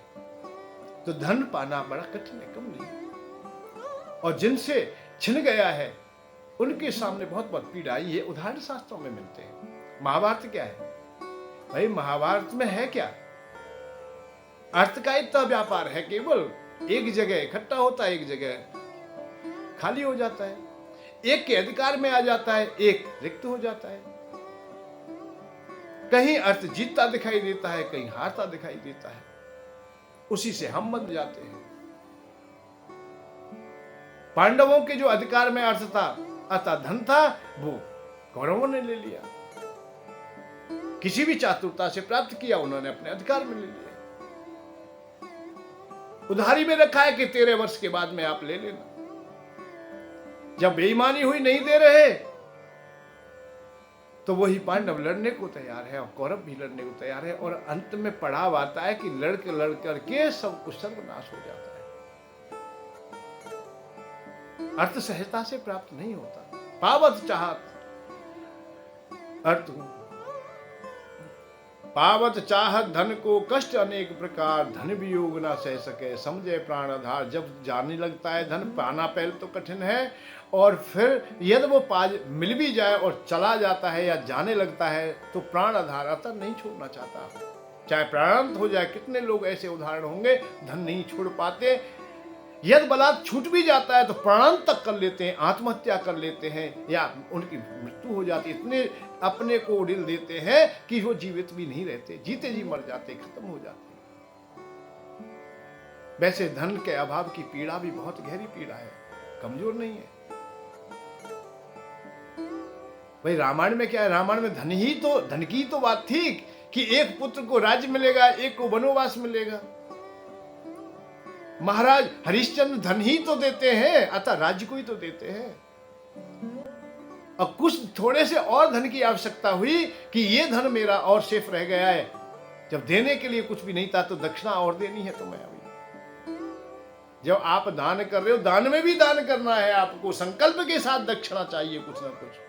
S1: तो धन पाना बड़ा कठिन है, कम नहीं। और जिनसे छिन गया है उनके सामने बहुत बहुत पीड़ा। ये उदाहरण शास्त्रों में मिलते हैं। महाभारत क्या है भाई? महाभारत में है क्या? अर्थ का इतना व्यापार है, केवल एक जगह इकट्ठा होता है, एक जगह खाली हो जाता है, एक के अधिकार में आ जाता है, एक रिक्त हो जाता है। कहीं अर्थ जीतता दिखाई देता है, कहीं हारता दिखाई देता है, उसी से हम बन जाते हैं। पांडवों के जो अधिकार में अर्थ था, अतः धन था, वो कौरवों ने ले लिया। किसी भी चातुरता से प्राप्त किया, उन्होंने अपने अधिकार में ले लिया। उधारी में रखा है कि 13 वर्ष के बाद में आप ले लेना। जब बेईमानी हुई, नहीं दे रहे, तो वही पांडव लड़ने को तैयार है और कौरव भी लड़ने को तैयार है। और अंत में पड़ाव आता है कि लड़ करके सब कुछ सर्वनाश हो जाता है। अर्थ सहजता से प्राप्त नहीं होता। पावत चाहत अर्थ, पावत चाहत धन को कष्ट अनेक प्रकार, धन वियोग ना सह सके समझे प्राण आधार। जब जाने लगता है धन, पाना पहले तो कठिन है, और फिर यदि वो मिल भी जाए और चला जाता है या जाने लगता है, तो प्राण आधार अतः नहीं छोड़ना चाहता, चाहे प्राणांत हो जाए। कितने लोग ऐसे उदाहरण होंगे, धन नहीं छोड़ पाते, यदि बलात् छूट भी जाता है तो प्राणांत तक कर लेते हैं, आत्महत्या कर लेते हैं, या उनकी मृत्यु हो जाती है। इतने अपने को उड़ेल देते हैं कि वो जीवित भी नहीं रहते, जीते जी मर जाते, खत्म हो जाते। वैसे धन के अभाव की पीड़ा भी बहुत गहरी पीड़ा है, कमजोर नहीं है भाई। रामायण में क्या है? रामायण में धन की तो बात थी कि एक पुत्र को राज्य मिलेगा, एक को वनवास मिलेगा। महाराज हरिश्चंद्र धन ही तो देते हैं, अतः राज्य को ही तो देते हैं। और कुछ थोड़े से और धन की आवश्यकता हुई कि ये धन मेरा और शेष रह गया है। जब देने के लिए कुछ भी नहीं था, तो दक्षिणा और देनी है तुम्हें। अभी जब आप दान कर रहे हो, दान में भी दान करना है आपको, संकल्प के साथ दक्षिणा चाहिए कुछ ना कुछ।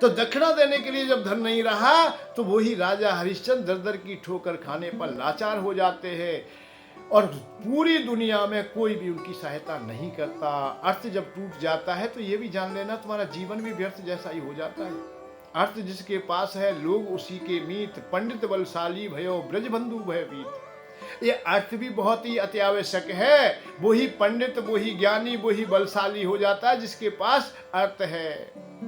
S1: तो दक्षिणा देने के लिए जब धन नहीं रहा, तो वही राजा हरिश्चंद्र दर दर की ठोकर खाने पर लाचार हो जाते हैं। और पूरी दुनिया में कोई भी उनकी सहायता नहीं करता। अर्थ जब टूट जाता है तो ये भी जान लेना तुम्हारा जीवन भी व्यर्थ जैसा ही हो जाता है। अर्थ जिसके पास है लोग उसी के मीत, पंडित बलशाली भयो ब्रजबंधु भयभीत। ये अर्थ भी बहुत ही अति आवश्यक है। वही पंडित, वही ज्ञानी, वही बलशाली हो जाता है जिसके पास अर्थ है।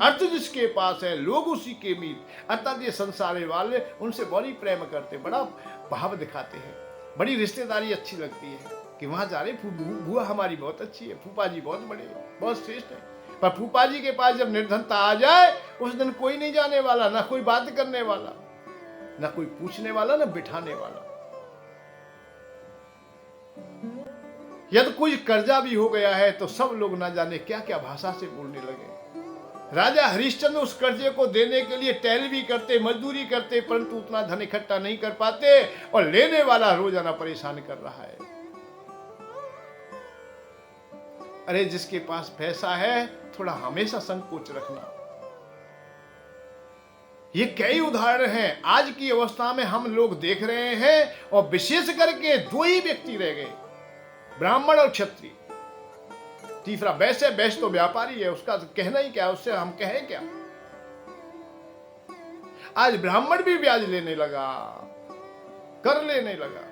S1: अर्थ जिसके पास है लोग उसी के मीत, अर्थात ये संसार वाले उनसे बड़ी प्रेम करते, बड़ा भाव दिखाते हैं, बड़ी रिश्तेदारी अच्छी लगती है कि वहां जा रहे बुआ हमारी बहुत अच्छी है, फूफा जी बहुत बड़े, बहुत श्रेष्ठ है। पर फूफा जी के पास जब निर्धनता आ जाए उस दिन कोई नहीं जाने वाला, ना कोई बात करने वाला, ना कोई पूछने वाला, ना बिठाने वाला। यदि कोई कर्जा भी हो गया है तो सब लोग ना जाने क्या क्या भाषा से बोलने लगे। राजा हरिश्चंद्र उस कर्जे को देने के लिए टहल भी करते, मजदूरी करते, परंतु उतना धन इकट्ठा नहीं कर पाते और लेने वाला रोजाना परेशान कर रहा है। अरे जिसके पास पैसा है थोड़ा हमेशा संकोच रखना। ये कई उदाहरण हैं आज की अवस्था में हम लोग देख रहे हैं, और विशेष करके दो ही व्यक्ति रह गए, ब्राह्मण और क्षत्रिय। तीसरा वैश्य, वैश्य तो व्यापारी है, उसका तो कहना ही क्या, उससे हम कहें क्या। आज ब्राह्मण भी ब्याज लेने लगा, कर लेने लगा,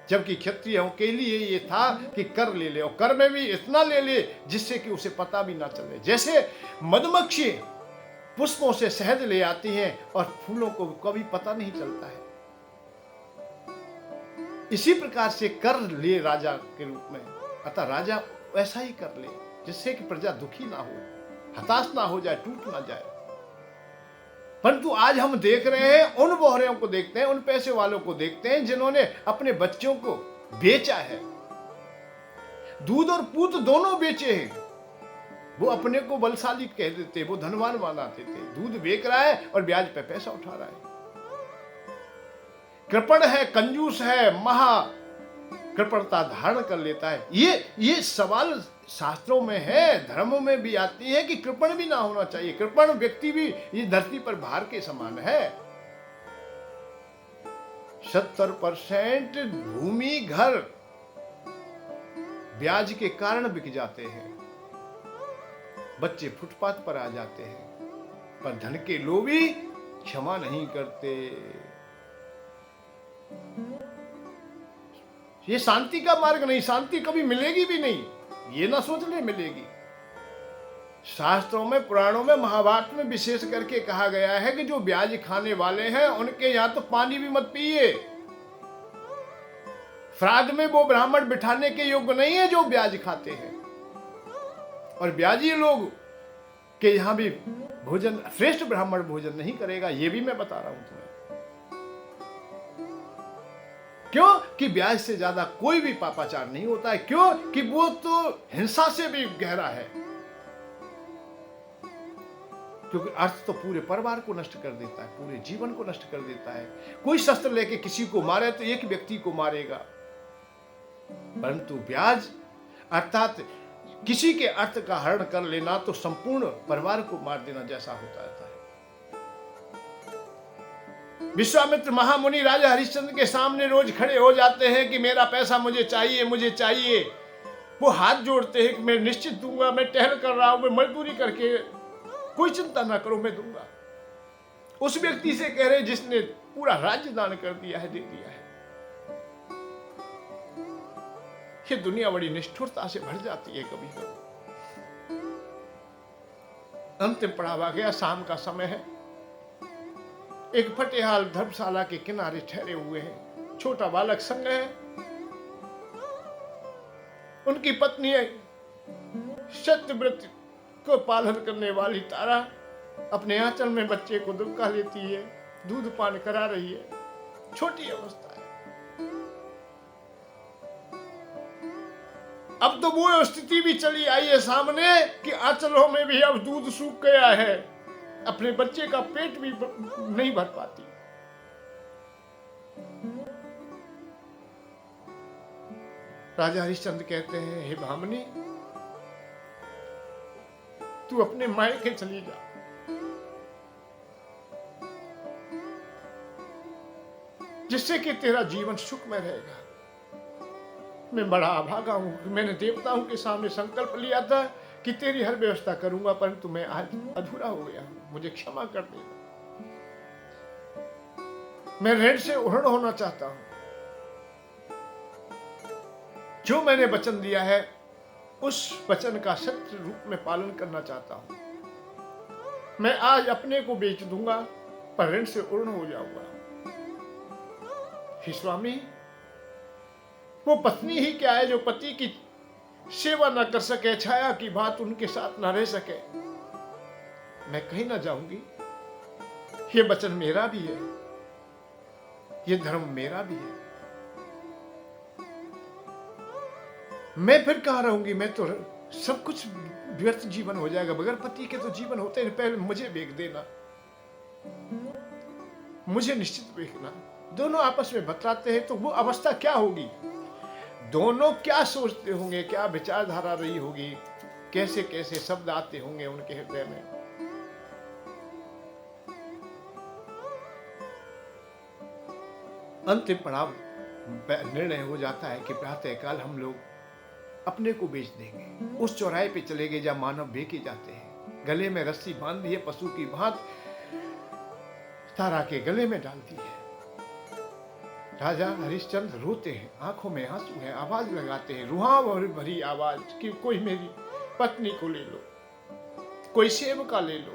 S1: जबकि क्षत्रियों के लिए ये था कि कर ले ले, और कर में भी इतना ले ले जिससे कि उसे पता भी ना चले। जैसे मधुमक्खी पुष्पों से शहद ले आती है और फूलों को कभी पता नहीं चलता है, इसी प्रकार से कर ले राजा के रूप में। अतः राजा ऐसा ही कर ले जिससे कि प्रजा दुखी ना हो, हताश ना हो जाए, टूट ना जाए। परंतु आज हम देख रहे हैं, उन बोहरियों को देखते हैं, उन पैसे वालों को देखते हैं जिन्होंने अपने बच्चों को बेचा है, दूध और पूत दोनों बेचे हैं। वो अपने को बलशाली कह देते, वो धनवान बनाते थे, दूध बेच रहा है और ब्याज पे पैसा उठा रहा है। कृपण है, कंजूस है, महा कृपणता धारण कर लेता है। ये सवाल शास्त्रों में है, धर्मों में भी आती है कि कृपण भी ना होना चाहिए। कृपण व्यक्ति भी इस धरती पर भार के समान है। 70% भूमि घर ब्याज के कारण बिक जाते हैं, बच्चे फुटपाथ पर आ जाते हैं, पर धन के लोभी क्षमा नहीं करते। ये शांति का मार्ग नहीं, शांति कभी मिलेगी भी नहीं, ये ना सोच ले मिलेगी। शास्त्रों में, पुराणों में, महाभारत में विशेष करके कहा गया है कि जो ब्याज खाने वाले हैं उनके यहां तो पानी भी मत पिए। श्राद्ध में वो ब्राह्मण बिठाने के योग्य नहीं है जो ब्याज खाते हैं। और ब्याजी लोग के यहां भी भोजन, श्रेष्ठ ब्राह्मण भोजन नहीं करेगा, ये भी मैं बता रहा हूं तुम्हें। क्यों कि ब्याज से ज्यादा कोई भी पापाचार नहीं होता है। क्यों कि वो तो हिंसा से भी गहरा है, क्योंकि अर्थ तो पूरे परिवार को नष्ट कर देता है, पूरे जीवन को नष्ट कर देता है। कोई शस्त्र लेके किसी को मारे तो एक व्यक्ति को मारेगा, परंतु ब्याज अर्थात किसी के अर्थ का हरण कर लेना तो संपूर्ण परिवार को मार देना जैसा होता रहता है। विश्वामित्र महामुनि राजा हरिश्चंद्र के सामने रोज खड़े हो जाते हैं कि मेरा पैसा मुझे चाहिए, मुझे चाहिए। वो हाथ जोड़ते हैं कि मैं निश्चित दूंगा, मैं टहल कर रहा हूं, मैं मजदूरी करके, कोई चिंता ना करो, मैं दूंगा। उस व्यक्ति से कह रहे जिसने पूरा राज्य दान कर दिया है, दे दिया है। ये दुनिया बड़ी निष्ठुरता से भर जाती है कभी कभी। अंतिम पड़ाव आ गया, शाम का समय है। एक फटेहाल धर्मशाला के किनारे ठहरे हुए हैं, छोटा बालक संग है, उनकी पत्नी है सत्यव्रत को पालन करने वाली तारा अपने आंचल में बच्चे को दुबका लेती है, दूध पान करा रही है। छोटी अवस्था है। अब तो वो स्थिति भी चली आई है सामने कि आंचलों में भी अब दूध सूख गया है, अपने बच्चे का पेट भी नहीं भर पाती। राजा हरिश्चंद्र कहते हैं, हे भामिनी, तू अपने मायके चली जा। जिससे कि तेरा जीवन सुख में रहेगा। मैं बड़ा अभागा हूं। मैंने देवताओं के सामने संकल्प लिया था कि तेरी हर व्यवस्था करूंगा, परंतु मैं आज अधूरा हो गया हूं। मुझे क्षमा कर देना। मैं ऋण से उऋण होना चाहता हूं। जो मैंने वचन दिया है उस वचन का सत्य रूप में पालन करना चाहता हूं। मैं आज अपने को बेच दूंगा, पर ऋण से उऋण हो जाऊंगा। हे स्वामी, वो पत्नी ही क्या है जो पति की सेवा न कर सके, छाया की बात उनके साथ न रह सके। मैं कहीं ना जाऊंगी। ये वचन मेरा भी है, ये धर्म मेरा भी है। मैं फिर कहाँ रहूंगी? मैं तो सब कुछ व्यर्थ जीवन हो जाएगा। बगैर पति के तो जीवन होते हैं। पहले मुझे बेच देना, मुझे निश्चित बेचना। दोनों आपस में बतलाते हैं तो वो अवस्था क्या होगी? दोनों क्या सोचते होंगे, क्या विचारधारा रही होगी, कैसे कैसे शब्द आते होंगे उनके हृदय में। अंतिम पड़ाव निर्णय हो जाता है कि प्रातःकाल हम लोग अपने को बेच देंगे। उस चौराहे पे चले गए जहां मानव बेचे जाते हैं। गले में रस्सी बांध दी है, पशु की भांत तारा के गले में डाल दी है। राजा हरिश्चंद्र रोते हैं, आंखों में आंसू है, आवाज लगाते हैं, रुहां भरी आवाज कि कोई मेरी पत्नी को ले लो, कोई सेवका ले लो,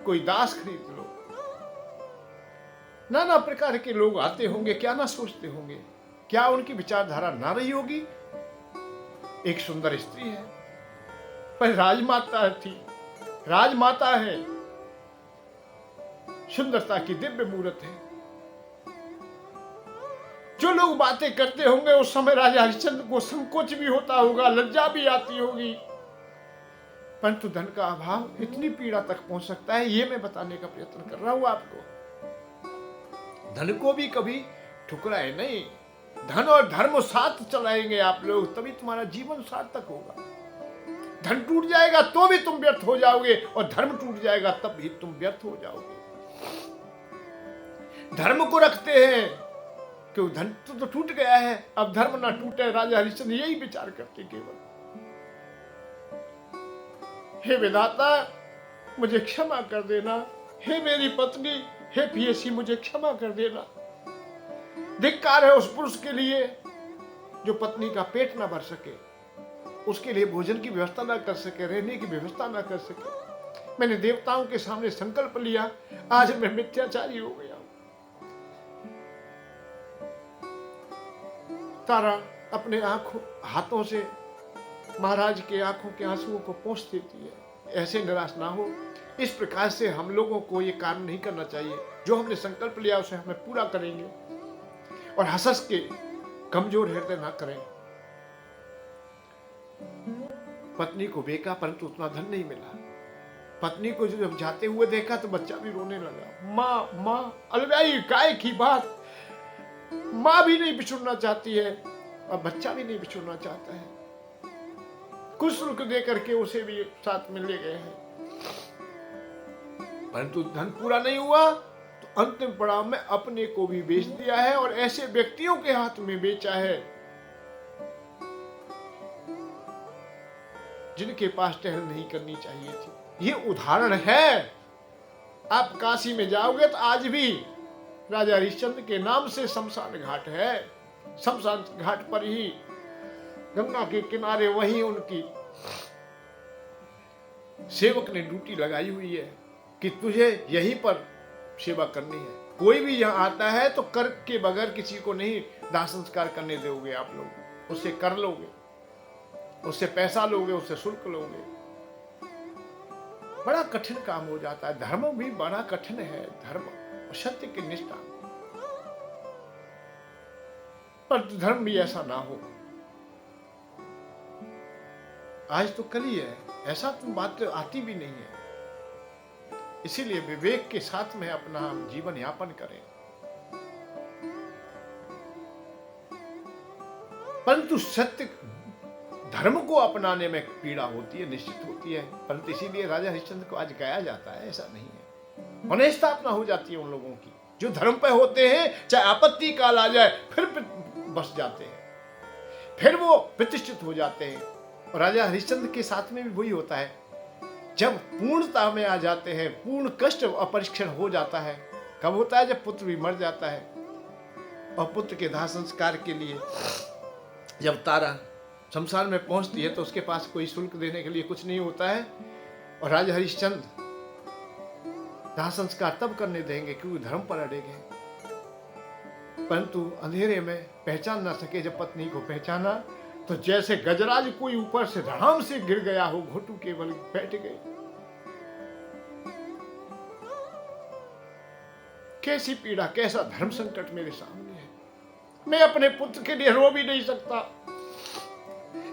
S1: कोई दास खरीद लो। नाना प्रकार के लोग आते होंगे, क्या ना सोचते होंगे, क्या उनकी विचारधारा ना रही होगी। एक सुंदर स्त्री है, पर राजमाता थी, राजमाता है, सुंदरता की दिव्य मूर्त है। जो लोग बातें करते होंगे उस समय राजा हरिश्चंद्र को संकोच भी होता होगा, लज्जा भी आती होगी, परंतु धन का अभाव इतनी पीड़ा तक पहुंच सकता है, ये मैं बताने का प्रयत्न कर रहा हूं आपको। धन को भी कभी ठुकराए नहीं। धन और धर्म साथ चलाएंगे आप लोग, तभी तुम्हारा जीवन सार्थक होगा। धन टूट जाएगा तो भी तुम व्यर्थ हो जाओगे, और धर्म टूट जाएगा तब भी तुम व्यर्थ हो जाओगे। धर्म को रखते हैं क्यों? धन तो टूट गया है, अब धर्म ना टूटे। राजा हरिश्चंद्र यही विचार करते केवल। हे विधाता, मुझे क्षमा कर देना। हे मेरी पत्नी, हे प्रियसी, मुझे क्षमा कर देना। धिक्कार है उस पुरुष के लिए जो पत्नी का पेट ना भर सके, उसके लिए भोजन की व्यवस्था ना कर सके, रहने की व्यवस्था ना कर सके। मैंने देवताओं के सामने संकल्प लिया, आज मैं मिथ्याचारी हो गया। तारा अपने हाथों से महाराज के आंखों के आंसुओं को पोंछ देती है। ऐसे निराश ना हो। इस प्रकार से हम लोगों को ये काम नहीं करना चाहिए। जो हमने संकल्प लिया उसे हमें पूरा करेंगे, और हंस के कमजोर हृदय ना करें। पत्नी को बेचा, परंतु उतना धन नहीं मिला। पत्नी को जब जाते हुए देखा तो बच्चा भी रोने लगा। माँ माँ, अलवाई काय की बात। माँ भी नहीं बिछुड़ना चाहती है और बच्चा भी नहीं बिछुड़ना चाहता है। कुछ शुल्क दे करके उसे भी साथ में ले गए हैं, परंतु धन पूरा नहीं हुआ तो अंतिम पड़ाव में अपने को भी बेच दिया है, और ऐसे व्यक्तियों के हाथ में बेचा है जिनके पास टहल नहीं करनी चाहिए थी। ये उदाहरण है। आप काशी में जाओगे तो आज भी राजा हरिश्चंद्र के नाम से शमशान घाट है। शमशान घाट पर ही गंगा के किनारे वहीं उनकी सेवक ने ड्यूटी लगाई हुई है कि तुझे यहीं पर सेवा करनी है। कोई भी यहाँ आता है तो कर के बगैर किसी को नहीं दाह संस्कार करने दोगे आप लोग। उससे कर लोगे, उससे पैसा लोगे, उससे शुल्क लोगे। बड़ा कठिन काम हो जाता है। धर्म भी बड़ा कठिन है, धर्म सत्य की निष्ठा। पर धर्म भी ऐसा ना हो। आज तो कल ही है, ऐसा तो बात आती भी नहीं है। इसीलिए विवेक के साथ में अपना जीवन यापन करें। परंतु सत्य धर्म को अपनाने में पीड़ा होती है, निश्चित होती है। परंतु इसीलिए राजा हरिश्चंद्र को आज गाया जाता है, ऐसा नहीं है। होने स्थापना हो जाती है उन लोगों की। जो धर्म पे होते हैं, चाहे आपत्ति काल आ जाए फिर बस जाते हैं, फिर वो प्रतिष्ठित हो जाते हैं। और राजा हरिश्चंद्र के साथ में भी वही होता है, जब पूर्णता में आ जाते हैं, पूर्ण कष्ट और परीक्षण हो जाता है। कब होता है? जब पुत्र भी मर जाता है और पुत्र के दाह संस्कार के लिए जब तारा शमशान में पहुंचती है तो उसके पास कोई शुल्क देने के लिए कुछ नहीं होता है, और राजा हरिश्चंद्र दाह संस्कार तब करने देंगे क्योंकि धर्म पर अड़े गए। परंतु अंधेरे में पहचान ना सके, जब पत्नी को पहचाना तो जैसे गजराज कोई ऊपर से धड़ाम से गिर गया हो, घुटू केवल बैठ गए। कैसी पीड़ा, कैसा धर्म संकट मेरे सामने है। मैं अपने पुत्र के लिए रो भी नहीं सकता,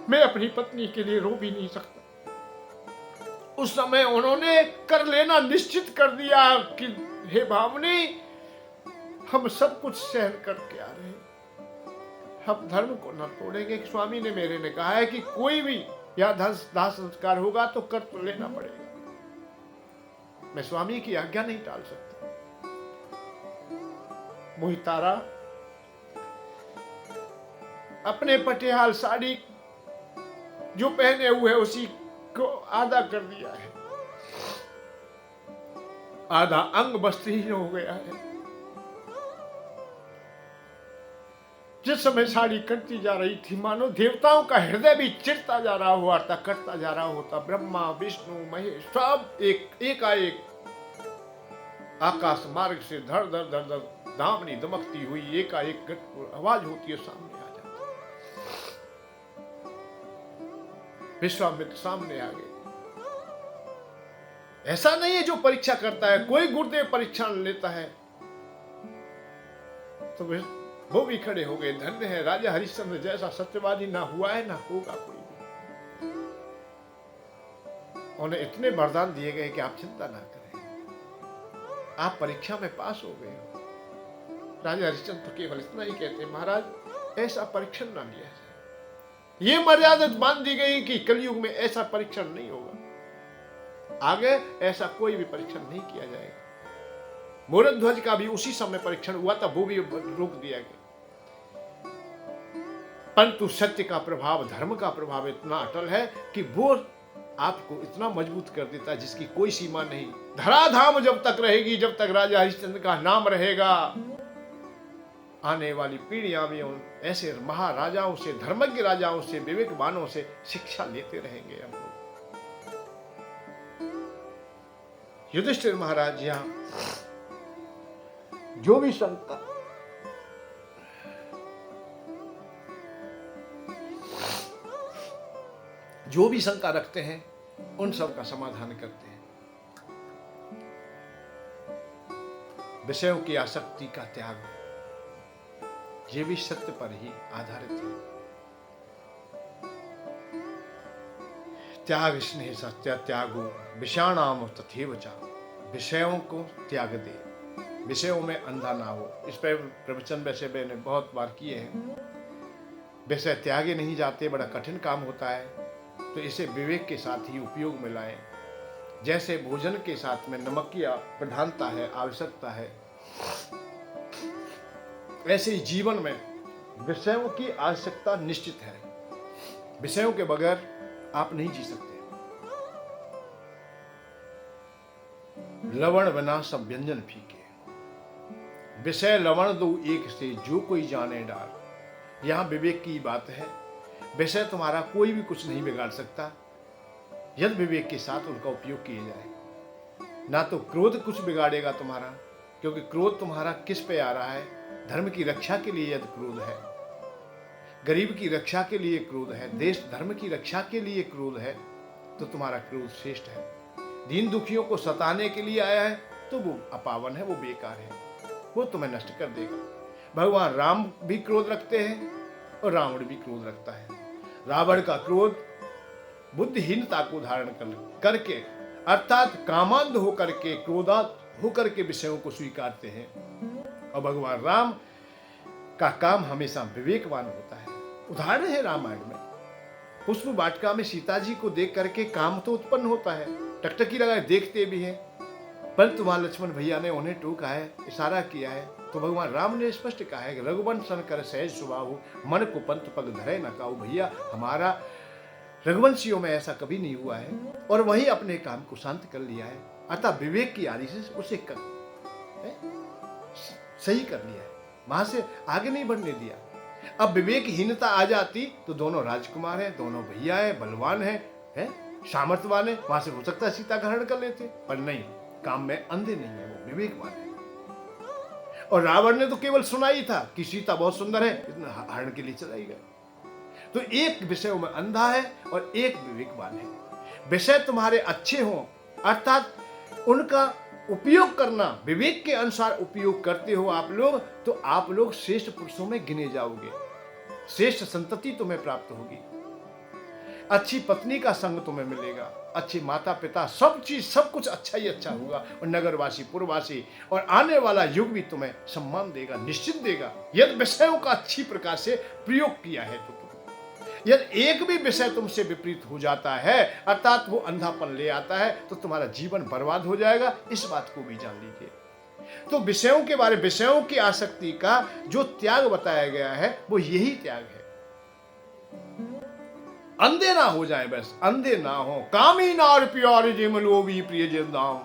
S1: मैं अपनी पत्नी के लिए रो भी नहीं सकता। उस समय उन्होंने कर लेना निश्चित कर दिया कि हे भावनी, हम सब कुछ सहन करके आ रहे हैं, हम धर्म को न तोड़ेंगे। स्वामी ने मेरे ने कहा है कि कोई भी या दाह संस्कार होगा तो कर तो लेना पड़ेगा, मैं स्वामी की आज्ञा नहीं टाल सकता। मोहितारा अपने पटियाल साड़ी जो पहने हुए उसी को आधा कर दिया है, आधा अंग वस्त्रहीन हो गया है। जिस समय साड़ी कटती जा रही थी, मानो देवताओं का हृदय भी चिरता जा रहा हुआ था, कटता जा रहा होता। ब्रह्मा विष्णु महेश सब एकाएक आकाश मार्ग से धड़ धड़ धड़ धड़ दामनी दमकती हुई एकाएक आवाज होती है, सामने आ जाती। विश्वामित्र सामने आ गए। ऐसा नहीं है जो परीक्षा करता है, कोई गुरुदेव परीक्षा लेता है तो वो भी खड़े हो गए। धन्य है राजा हरिश्चंद्र जैसा सत्यवादी ना हुआ है ना होगा कोई भी। उन्हें इतने वरदान दिए गए कि आप चिंता ना करें, आप परीक्षा में पास हो गए हो। राजा हरिश्चंद्र तो केवल इतना ही कहते हैं, महाराज ऐसा परीक्षण ना लिया जाए। ये मर्यादा मान दी गई कि कलयुग में ऐसा परीक्षण नहीं होगा, आगे ऐसा कोई भी परीक्षण नहीं किया जाएगा। मोरध्वज का भी उसी समय परीक्षण हुआ था, वो भी रोक दिया गया। परंतु सत्य का प्रभाव, धर्म का प्रभाव इतना अटल है कि वो आपको इतना मजबूत कर देता है जिसकी कोई सीमा नहीं। धराधाम जब तक रहेगी, जब तक राजा हरिश्चंद्र का नाम रहेगा, आने वाली पीढ़ियां भी उन ऐसे महाराजाओं से, धर्मज्ञ राजाओं से, विवेकवानों से शिक्षा लेते रहेंगे हम लोग। युधिष्ठिर महाराज यहां जो भी शंका रखते हैं उन सब का समाधान करते हैं। विषयों की आसक्ति का त्याग, ये भी सत्य पर ही आधारित है। त्याग स्नेह सत्य त्यागो विषाणाम तथैव च, विषयों को त्याग दे, विषयों में अंधा ना हो। इस पर प्रवचन वैसे मैंने बहुत बार किए हैं। विषय त्यागे नहीं जाते, बड़ा कठिन काम होता है, तो इसे विवेक के साथ ही उपयोग में लाएं। जैसे भोजन के साथ में नमक की प्रधानता है, आवश्यकता है, ऐसे ही जीवन में विषयों की आवश्यकता निश्चित है। विषयों के बगैर आप नहीं जी सकते। लवण बिना सब व्यंजन फीके, विषय लवण दो एक से जो कोई जाने डाल। यहां विवेक की बात है। विषय तुम्हारा कोई भी कुछ नहीं बिगाड़ सकता यदि विवेक के साथ उनका उपयोग किया जाए। ना तो क्रोध कुछ बिगाड़ेगा तुम्हारा, क्योंकि क्रोध तुम्हारा किस पे आ रहा है? धर्म की रक्षा के लिए यदि क्रोध है, गरीब की रक्षा के लिए क्रोध है, देश धर्म की रक्षा के लिए क्रोध है, तो तुम्हारा क्रोध श्रेष्ठ है। दीन दुखियों को सताने के लिए आया है तो वो अपावन है, वो बेकार है, वो तुम्हें नष्ट कर देगा। भगवान राम भी क्रोध रखते हैं और रावण भी क्रोध रखता है। रावण का क्रोध बुद्धिहीनता को धारण करके, अर्थात कामांध होकर के, क्रोधात होकर के विषयों को स्वीकारते हैं, और भगवान राम का काम हमेशा विवेकवान होता है। उदाहरण है रामायण में, पुष्प वाटिका में सीता जी को देख करके काम तो उत्पन्न होता है, टकटकी लगाए देखते भी हैं, परंतु वहां लक्ष्मण भैया ने उन्हें टोका है, इशारा किया है, तो भगवान राम ने स्पष्ट कहा है कि रघुवंशन कर सहज स्वभाव, मन को पंत पग धरे न काऊ। भैया हमारा रघुवंशियों में ऐसा कभी नहीं हुआ है, और वही अपने काम को शांत कर लिया है, अतः विवेक की आदि से उसे सही कर लिया है, वहां से आगे नहीं बढ़ने दिया। अब विवेकहीनता आ जाती तो दोनों राजकुमार हैं, दोनों भैया हैं, बलवान हैं, सामर्थ्यवान है, वहां से हो सकता है सीता का हरण कर लेते, पर नहीं, काम में अंधे नहीं है, वो विवेकवान है। और रावण ने तो केवल सुना ही था कि सीता बहुत सुंदर है, इतना हरण के लिए चला ही गया। तो एक विषय में अंधा है और एक विवेकवान है। विषय तुम्हारे अच्छे हों, अर्थात उनका उपयोग करना, विवेक के अनुसार उपयोग करते हो आप लोग, तो आप लोग श्रेष्ठ पुरुषों में गिने जाओगे, श्रेष्ठ संतति तुम्हें प्राप्त होगी, अच्छी पत्नी का संग तुम्हें मिलेगा, अच्छे माता पिता, सब चीज सब कुछ अच्छा ही अच्छा होगा, और नगरवासी पुरवासी और आने वाला युग भी तुम्हें सम्मान देगा, निश्चित देगा, यदि विषयों का अच्छी प्रकार से प्रयोग किया है तो। यदि एक भी विषय तुमसे विपरीत हो जाता है, अर्थात वो अंधापन ले आता है, तो तुम्हारा जीवन बर्बाद हो जाएगा, इस बात को भी जान लीजिए। तो विषयों के बारे, विषयों की आसक्ति का जो त्याग बताया गया है वो यही त्याग है। अंधे ना हो जाए, बस अंधे ना हो। कामी नार प्यार जिम लोभी प्रिय जिंदाम।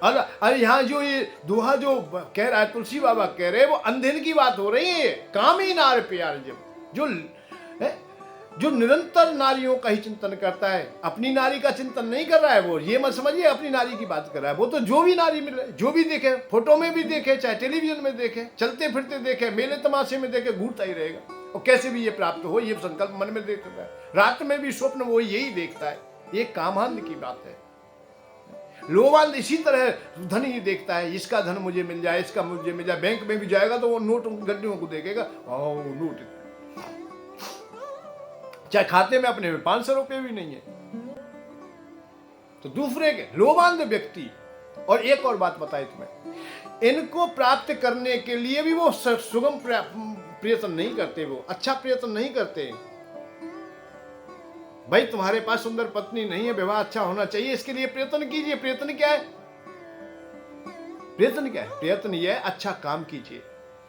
S1: अरे यहाँ जो ये दोहा जो कह रहा है तुलसी बाबा कह रहे हैं, वो अंधेन की बात हो रही है। कामी नार प्यार जिम, जो निरंतर नारियों का ही चिंतन करता है, अपनी नारी का चिंतन नहीं कर रहा है, वो ये मत समझिए अपनी नारी की बात कर रहा है। वो तो जो भी नारी मिले, जो भी देखे, फोटो में भी देखे, चाहे टेलीविजन में देखे, चलते फिरते देखे, मेले तमाशे में देखे, घूरता ही रहेगा, और कैसे भी ये प्राप्त हो, ये संकल्प मन में देखता है। रात में भी स्वप्न वो यही देखता है, ये कामांध की बात है। लोभांध इसी तरह धन ही देखता है, इसका धन मुझे मिल जाए, इसका मुझे मिल जाए। बैंक में भी जाएगा तो वो नोट गड्ढियों को देखेगा, नोट, चाहे खाते में अपने में 500 रुपए भी नहीं है, तो दूसरे के लोभांध व्यक्ति। और एक और बात बताए तुम्हें, इनको प्राप्त करने के लिए भी वो सुगम प्रयत्न नहीं करते, वो अच्छा प्रयत्न नहीं करते। भाई तुम्हारे पास सुंदर पत्नी नहीं है, विवाह अच्छा होना चाहिए, इसके लिए प्रयत्न कीजिए। प्रयत्न क्या है? प्रयत्न क्या है? प्रयत्न यह है, अच्छा काम कीजिए,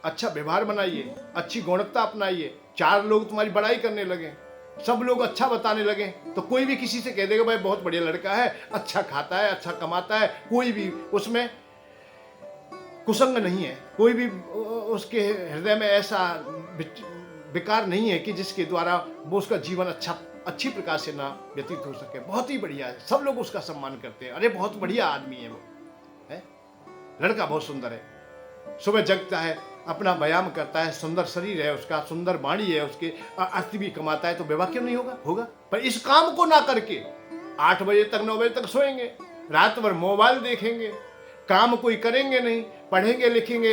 S1: अच्छा व्यवहार बनाइए, अच्छी गुणवत्ता अपनाइए, 4 लोग तुम्हारी बड़ाई करने लगे, सब लोग अच्छा बताने लगे, तो कोई भी किसी से कह देगा भाई बहुत बढ़िया लड़का है, अच्छा खाता है, अच्छा कमाता है, कोई भी उसमें कुसंग नहीं है, कोई भी उसके हृदय में ऐसा विकार नहीं है कि जिसके द्वारा वो उसका जीवन अच्छी प्रकार से ना व्यतीत हो सके। बहुत ही बढ़िया है, सब लोग उसका सम्मान करते हैं, अरे बहुत बढ़िया आदमी है वो, है लड़का, बहुत सुंदर है, सुबह जगता है, अपना व्यायाम करता है, सुंदर शरीर है उसका, सुंदर वाणी है उसके, अर्थ भी कमाता है, तो विवाह क्यों नहीं होगा? होगा। पर इस काम को ना करके 8 बजे तक 9 बजे तक सोएंगे, रात भर मोबाइल देखेंगे, काम कोई करेंगे नहीं, पढ़ेंगे लिखेंगे,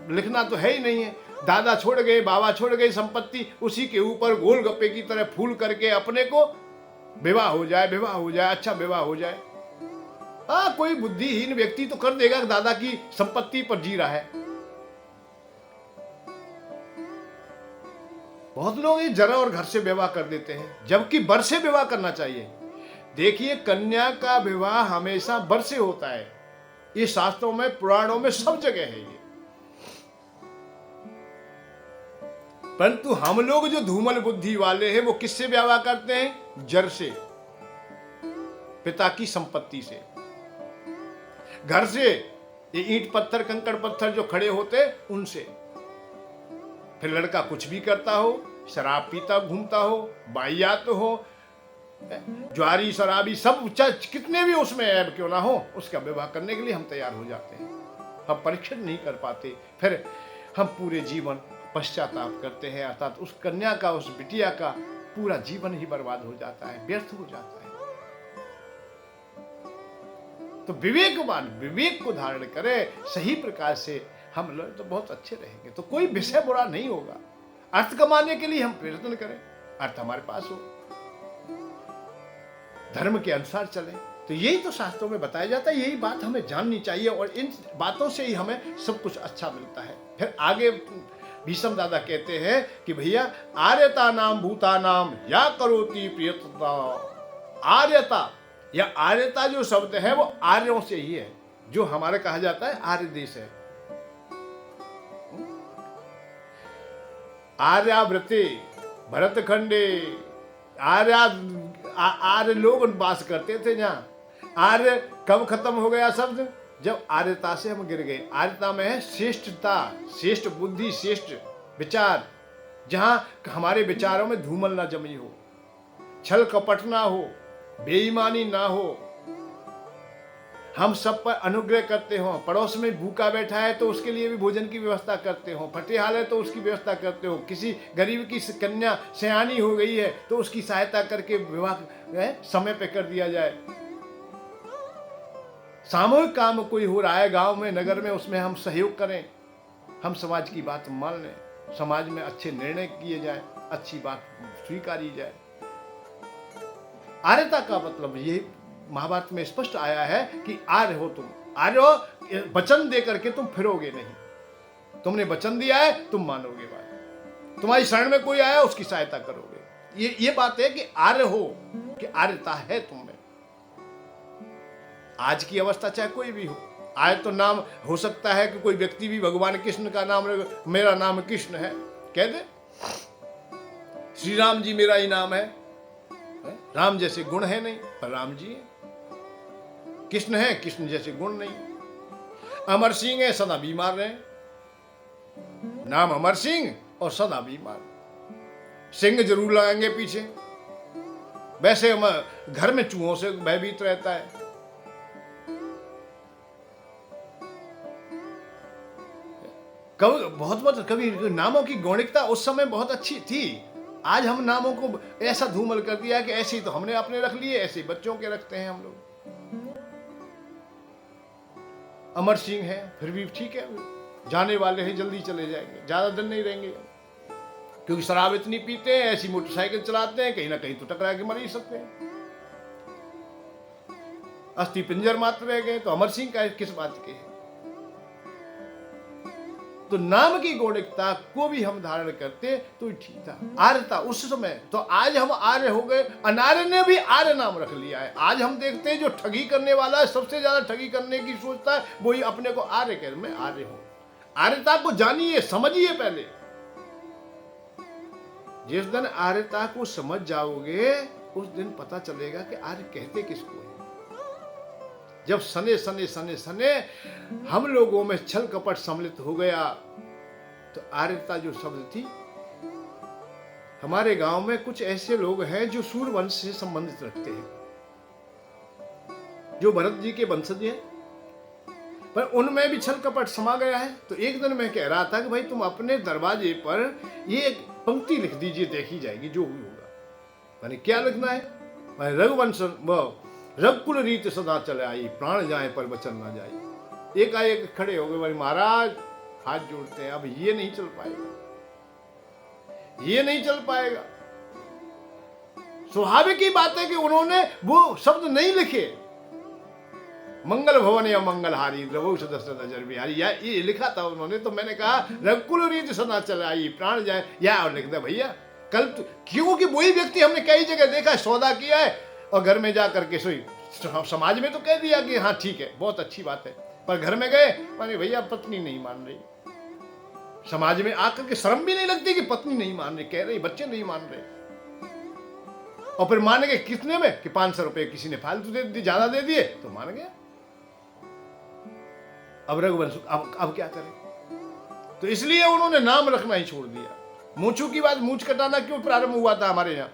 S1: लिखना तो है ही नहीं है, दादा छोड़ गए, बाबा छोड़ गए संपत्ति, उसी के ऊपर गोलगप्पे की तरह फूल करके अपने को विवाह हो जाए, विवाह हो जाए, अच्छा विवाह हो जाए। कोई बुद्धिहीन व्यक्ति तो कर देगा, दादा की संपत्ति पर जी रहा है। बहुत लोग ये जरा और घर से विवाह कर देते हैं, जबकि वर से विवाह करना चाहिए। देखिए, कन्या का विवाह हमेशा वर से होता है, ये शास्त्रों में, पुराणों में, सब जगह है ये। परंतु हम लोग जो धूमल बुद्धि वाले हैं, वो किससे विवाह करते हैं? जर से, पिता की संपत्ति से, घर से, ये ईंट पत्थर कंकड़ पत्थर जो खड़े होते उनसे। फिर लड़का कुछ भी करता हो, शराब पीता घूमता हो, बाइयात हो, ज्वारी शराबी, सब कितने भी उसमें ऐब क्यों ना हो, उसका विवाह करने के लिए हम तैयार हो जाते हैं। हम परीक्षण नहीं कर पाते, फिर हम पूरे जीवन पश्चाताप करते हैं, अर्थात उस कन्या का, उस बिटिया का पूरा जीवन ही बर्बाद हो जाता है, व्यर्थ हो जाता है। तो विवेकवान विवेक को धारण करे, सही प्रकार से हम लोग तो बहुत अच्छे रहेंगे, तो कोई विषय बुरा नहीं होगा। अर्थ कमाने के लिए हम प्रयत्न करें, अर्थ हमारे पास हो, धर्म के अनुसार चले, तो यही तो शास्त्रों में बताया जाता है, यही बात हमें जाननी चाहिए, और इन बातों से ही हमें सब कुछ अच्छा मिलता है। फिर आगे भीष्म दादा कहते हैं कि भैया, आर्यता नाम भूता नाम या करोति प्रियता। आर्यता या आर्यता जो शब्द है वो आर्यों से ही है, जो हमारा कहा जाता है आर्य देश है। आर्याव्रते भरतखंडे आर्य लोग वास करते थे जहां। आर्य कब खत्म हो गया शब्द? जब आर्यता से हम गिर गए। आर्यता में है श्रेष्ठता, श्रेष्ठ बुद्धि, श्रेष्ठ विचार, जहां हमारे विचारों में धूमल ना जमी हो, छल कपट ना हो, बेईमानी ना हो, हम सब पर अनुग्रह करते हो। पड़ोस में भूखा बैठा है तो उसके लिए भी भोजन की व्यवस्था करते हो, फटेहाल है तो उसकी व्यवस्था करते हो, किसी गरीब की कन्या सयानी हो गई है तो उसकी सहायता करके विवाह समय पे कर दिया जाए। सामूहिक काम कोई हो रहा है गांव में, नगर में, उसमें हम सहयोग करें, हम समाज की बात मान लें, समाज में अच्छे निर्णय किए जाए, अच्छी बात स्वीकारी जाए। आर्यता का मतलब ये महाभारत में स्पष्ट आया है कि आर्य हो तुम। आर्य हो, वचन दे करके तुम फिरोगे नहीं। तुमने वचन दिया है, तुम मानोगे बात। तुम्हारी शरण में कोई आया, उसकी सहायता करोगे। ये बात है कि आर्य हो, कि आर्यता है तुम में। आज की अवस्था चाहे कोई भी हो, आज तो नाम हो सकता है कि कोई व्यक्ति भी भगवान कृष्ण का नाम, मेरा नाम कृष्ण है कह दे, श्री राम जी मेरा ही नाम है। राम जैसे गुण है नहीं, पर राम जी है। कृष्ण है, कृष्ण जैसे गुण नहीं। अमर सिंह है, सदा बीमार रहे, नाम अमर सिंह और सदा बीमार। सिंह जरूर लगाएंगे पीछे, वैसे हम घर में चूहों से भयभीत रहता है। कभी नामों की गौणिकता उस समय बहुत अच्छी थी। आज हम नामों को ऐसा धूमल कर दिया कि ऐसे ही तो हमने अपने रख लिए, ऐसे ही बच्चों के रखते हैं हम लोग। अमर सिंह है, फिर भी ठीक है, जाने वाले हैं, जल्दी चले जाएंगे, ज्यादा दिन नहीं रहेंगे, क्योंकि शराब इतनी पीते हैं, ऐसी मोटरसाइकिल चलाते हैं, कहीं ना कहीं तो टकरा के मर ही सकते हैं। अस्थि पिंजर मात्र रह गए, तो अमर सिंह का किस बात के है? तो नाम की गौणिकता को भी हम धारण करते तो ठीक था। आर्यता उस समय, तो आज हम आर्य हो गए, अनार्य ने भी आर्य नाम रख लिया है। आज हम देखते हैं जो ठगी करने वाला है, सबसे ज्यादा ठगी करने की सोचता है, वही अपने को आर्य कह, मैं आर्य हूं। आर्यता को जानिए, समझिए पहले। जिस दिन आर्यता को समझ जाओगे, उस दिन पता चलेगा कि आर्य कहते किसको है। जब सने सने सने सने हम लोगों में छल कपट सम्मिलित हो गया, तो आर्यता जो शब्द थी, हमारे गांव में कुछ ऐसे लोग हैं जो सूर्यवंश से संबंधित रखते हैं, जो भरत जी के वंशज हैं, पर उनमें भी छल कपट समा गया है। तो एक दिन मैं कह रहा था कि भाई तुम अपने दरवाजे पर ये एक पंक्ति लिख दीजिए, देखी जाएगी जो भी होगा। मैंने क्या लिखना है? मैं रघुवंश रघुकुल रीत सदा चले आई, प्राण जाए पर वचन ना जाए। एकाएक खड़े हो गए, भाई महाराज हाथ जोड़ते हैं, अब ये नहीं चल पाएगा, ये नहीं चल पाएगा। स्वाभाविक की बात है कि उन्होंने वो शब्द नहीं लिखे, मंगल भवन या मंगलहारी द्रवो सदस्य जर बिहारी, या ये लिखा था उन्होंने। तो मैंने कहा रघुकुल रीत सदा चले आई, प्राण जाए, या और लिख दे भैया कल, क्योंकि वही व्यक्ति हमने कई जगह देखा, सौदा किया है और घर में जा करके सोई। समाज में तो कह दिया कि हाँ ठीक है, बहुत अच्छी बात है, पर घर में गए, माने भैया पत्नी नहीं मान रही। समाज में आकर के शर्म भी नहीं लगती कि पत्नी नहीं मान रही, कह रही, बच्चे नहीं मान रहे, और फिर मान गए कितने में कि 500 रुपए किसी ने फालतू दे दिए, ज्यादा दे दिए तो मान गया। अब रघुवंश अब क्या करें? तो इसलिए उन्होंने नाम रखना ही छोड़ दिया। मूंछों की बात, मूंछ कटाना क्यों प्रारंभ हुआ था हमारे यहाँ?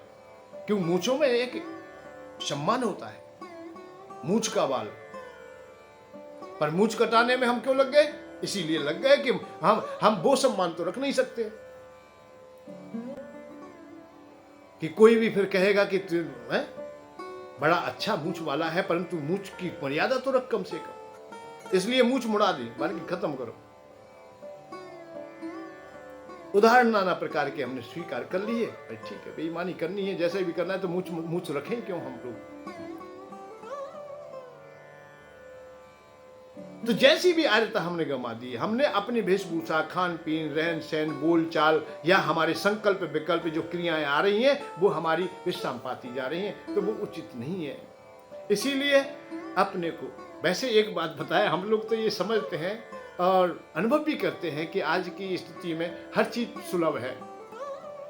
S1: क्यों? मूंछों में एक सम्मान होता है, मूंछ का बाल, पर मूंछ कटाने में हम क्यों लग गए? इसीलिए लग गए कि हम वो सम्मान तो रख नहीं सकते कि कोई भी फिर कहेगा कि है बड़ा अच्छा मूंछ वाला है, परंतु मूंछ की मर्यादा तो रख कम से कम। इसलिए मूंछ मुड़ा दी, मान के खत्म करो। उदाहरण नाना प्रकार के हमने स्वीकार कर लिए, ठीक है, बेईमानी करनी है, जैसे भी करना है, तो मूंछ रखें क्यों हम लोग? तो जैसी भी आर्यता हमने गंवा दी, हमने अपनी वेशभूषा, खान पीन, रहन सहन, बोल चाल, या हमारे संकल्प विकल्प जो क्रियाएं आ रही हैं, वो हमारी विश्राम पाती जा रही हैं, तो वो उचित नहीं है। इसीलिए अपने को वैसे एक बात बताएं, हम लोग तो ये समझते हैं और अनुभव भी करते हैं कि आज की स्थिति में हर चीज सुलभ है,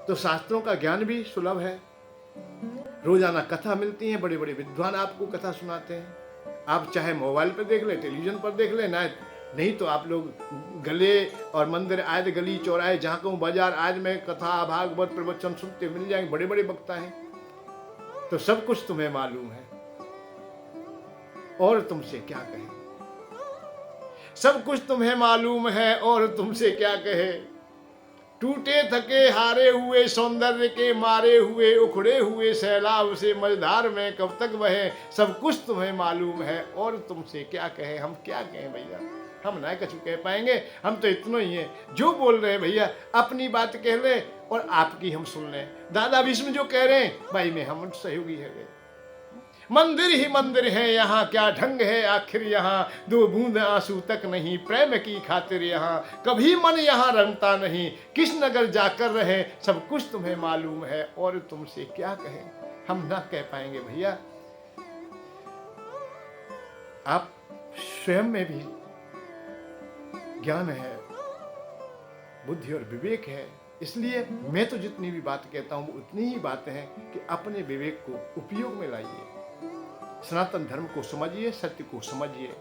S1: तो शास्त्रों का ज्ञान भी सुलभ है। रोजाना कथा मिलती है, बड़े बड़े विद्वान आपको कथा सुनाते हैं। आप चाहे मोबाइल पर देख ले, टेलीविजन पर देख ले, ना नहीं तो आप लोग गले और मंदिर आदि गली चौराहे जहाँ कहूँ बाजार आदि में कथा भागवत प्रवचन सुनते मिल जाएंगे, बड़े बड़े वक्ता हैं। तो सब कुछ तुम्हें मालूम है और तुमसे क्या कहे, सब कुछ तुम्हें मालूम है और तुमसे क्या कहे। टूटे थके हारे हुए सौंदर्य के मारे हुए, उखड़े हुए सैलाब से मझधार में कब तक बहे, सब कुछ तुम्हें मालूम है और तुमसे क्या कहे। हम क्या कहें भैया, हम ना कछु कह पाएंगे, हम तो इतना ही है। जो बोल रहे हैं भैया अपनी बात कह ले और आपकी हम सुन लें। दादा भीष्म जो कह रहे हैं भाई में हम सहयोगी है। मंदिर ही मंदिर है यहाँ, क्या ढंग है आखिर यहाँ, दो बूंद आंसू तक नहीं प्रेम की खातिर यहाँ, कभी मन यहाँ रंगता नहीं, किस नगर जाकर रहे, सब कुछ तुम्हें मालूम है और तुमसे क्या कहे। हम ना कह पाएंगे भैया। आप स्वयं में भी ज्ञान है, बुद्धि और विवेक है, इसलिए मैं तो जितनी भी बात कहता हूं उतनी ही बातें हैं कि अपने विवेक को उपयोग में लाइए, सनातन धर्म को समझिए, सत्य को समझिए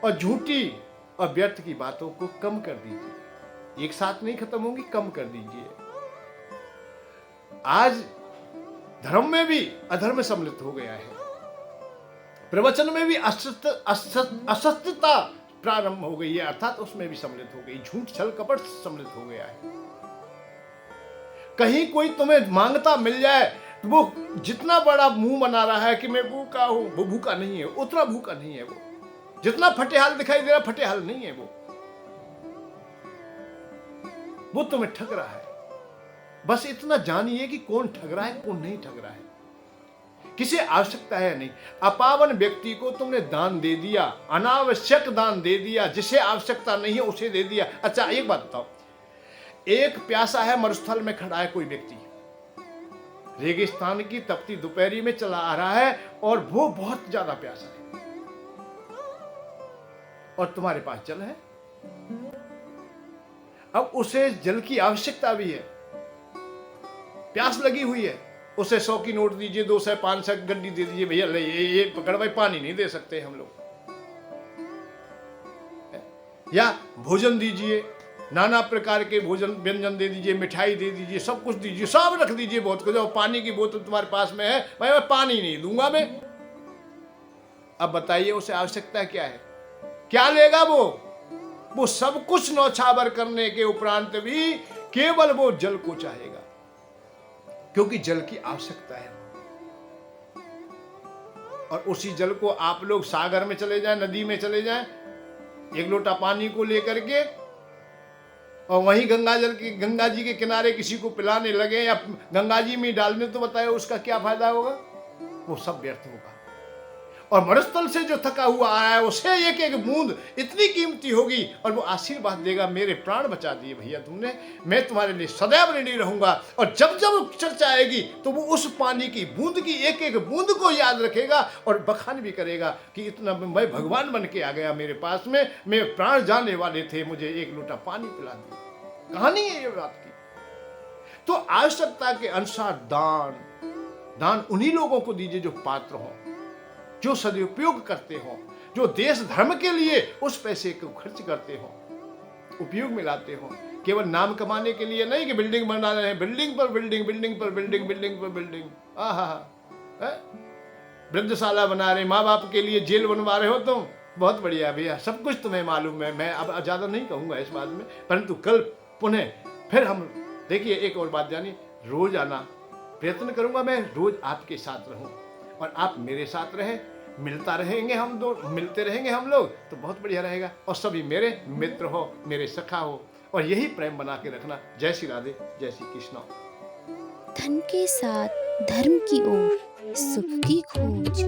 S1: और झूठी और व्यर्थ की बातों को कम कर दीजिए। एक साथ नहीं खत्म होंगी, कम कर दीजिए। आज धर्म में भी अधर्म सम्मिलित हो गया है, प्रवचन में भी असत्यता प्रारंभ हो गई है, अर्थात उसमें भी सम्मिलित हो गई, झूठ छल कपट सम्मिलित हो गया है। कहीं कोई तुम्हें मांगता मिल जाए, वो जितना बड़ा मुंह बना रहा है कि मैं भूखा हूं, वो भूखा नहीं है, उतना भूखा नहीं है। वो जितना फटेहाल दिखाई दे रहा, फटेहाल नहीं है। वो तुम्हें ठग रहा है। बस इतना जानिए कि कौन ठग रहा है, कौन नहीं ठग रहा है, किसे आवश्यकता है नहीं। अपावन व्यक्ति को तुमने दान दे दिया, अनावश्यक दान दे दिया, जिसे आवश्यकता नहीं है उसे दे दिया। अच्छा एक बात बताओ, एक प्यासा है, मरुस्थल में खड़ा है कोई व्यक्ति, रेगिस्तान की तपती दोपहरी में चला आ रहा है और वो बहुत ज्यादा प्यासा है और तुम्हारे पास जल है। अब उसे जल की आवश्यकता भी है, प्यास लगी हुई है, उसे 100 की नोट दीजिए, 200 500 गड्डी दे दीजिए, भैया ले ये पकड़ भाई, पानी नहीं दे सकते हम लोग। या भोजन दीजिए, नाना प्रकार के भोजन व्यंजन दे दीजिए, मिठाई दे दीजिए, सब कुछ दीजिए, सब रख दीजिए बहुत कुछ। और पानी की बोतल तुम्हारे पास में है, भाई मैं पानी नहीं दूंगा मैं। अब बताइए उसे आवश्यकता क्या है, क्या लेगा वो सब कुछ नौछावर करने के उपरांत भी केवल वो जल को चाहेगा, क्योंकि जल की आवश्यकता है। और उसी जल को आप लोग सागर में चले जाएं, नदी में चले जाएं, एक लोटा पानी को लेकर के और वहीं गंगा जी के किनारे किसी को पिलाने लगे या गंगा जी में डालने, तो बताए उसका क्या फायदा होगा, वो सब व्यर्थ होगा। और मरुस्थल से जो थका हुआ आया है उसे एक एक बूंद इतनी कीमती होगी और वो आशीर्वाद देगा, मेरे प्राण बचा दिए भैया तुमने, मैं तुम्हारे लिए सदैव ऋणी रहूंगा। और जब जब चर्चा आएगी तो वो उस पानी की बूंद की एक एक बूंद को याद रखेगा और बखान भी करेगा कि इतना मैं भगवान बन के आ गया मेरे पास में, मेरे प्राण जाने वाले थे, मुझे एक लोटा पानी पिला दिया। कहानी है ये बात की। तो आवश्यकता के अनुसार दान उन्हीं लोगों को दीजिए जो पात्र हो, जो सदुपयोग करते हो, जो देश धर्म के लिए उस पैसे को खर्च करते हो, उपयोग में लाते हो। केवल नाम कमाने के लिए नहीं कि बिल्डिंग बना रहे हैं, बिल्डिंग पर बिल्डिंग, बिल्डिंग पर बिल्डिंग, बिल्डिंग पर बिल्डिंग, वृद्धशाला बना रहे, माँ बाप के लिए जेल बनवा रहे हो तुम, बहुत बढ़िया भैया, सब कुछ तुम्हें मालूम है। मैं अब ज्यादा नहीं कहूंगा इस बात में, परंतु कल पुनः फिर हम देखिए एक और बात जानिए, रोज आना प्रयत्न करूंगा, मैं रोज आपके साथ रहूं और आप मेरे साथ रहें, मिलता रहेंगे हम दो, मिलते रहेंगे हम लोग, तो बहुत बढ़िया रहेगा। और सभी मेरे मित्र हो, मेरे सखा हो, और यही प्रेम बना के रखना। जय श्री राधे, जय श्री कृष्ण।
S2: धन के साथ धर्म की ओर, सुख की खोज।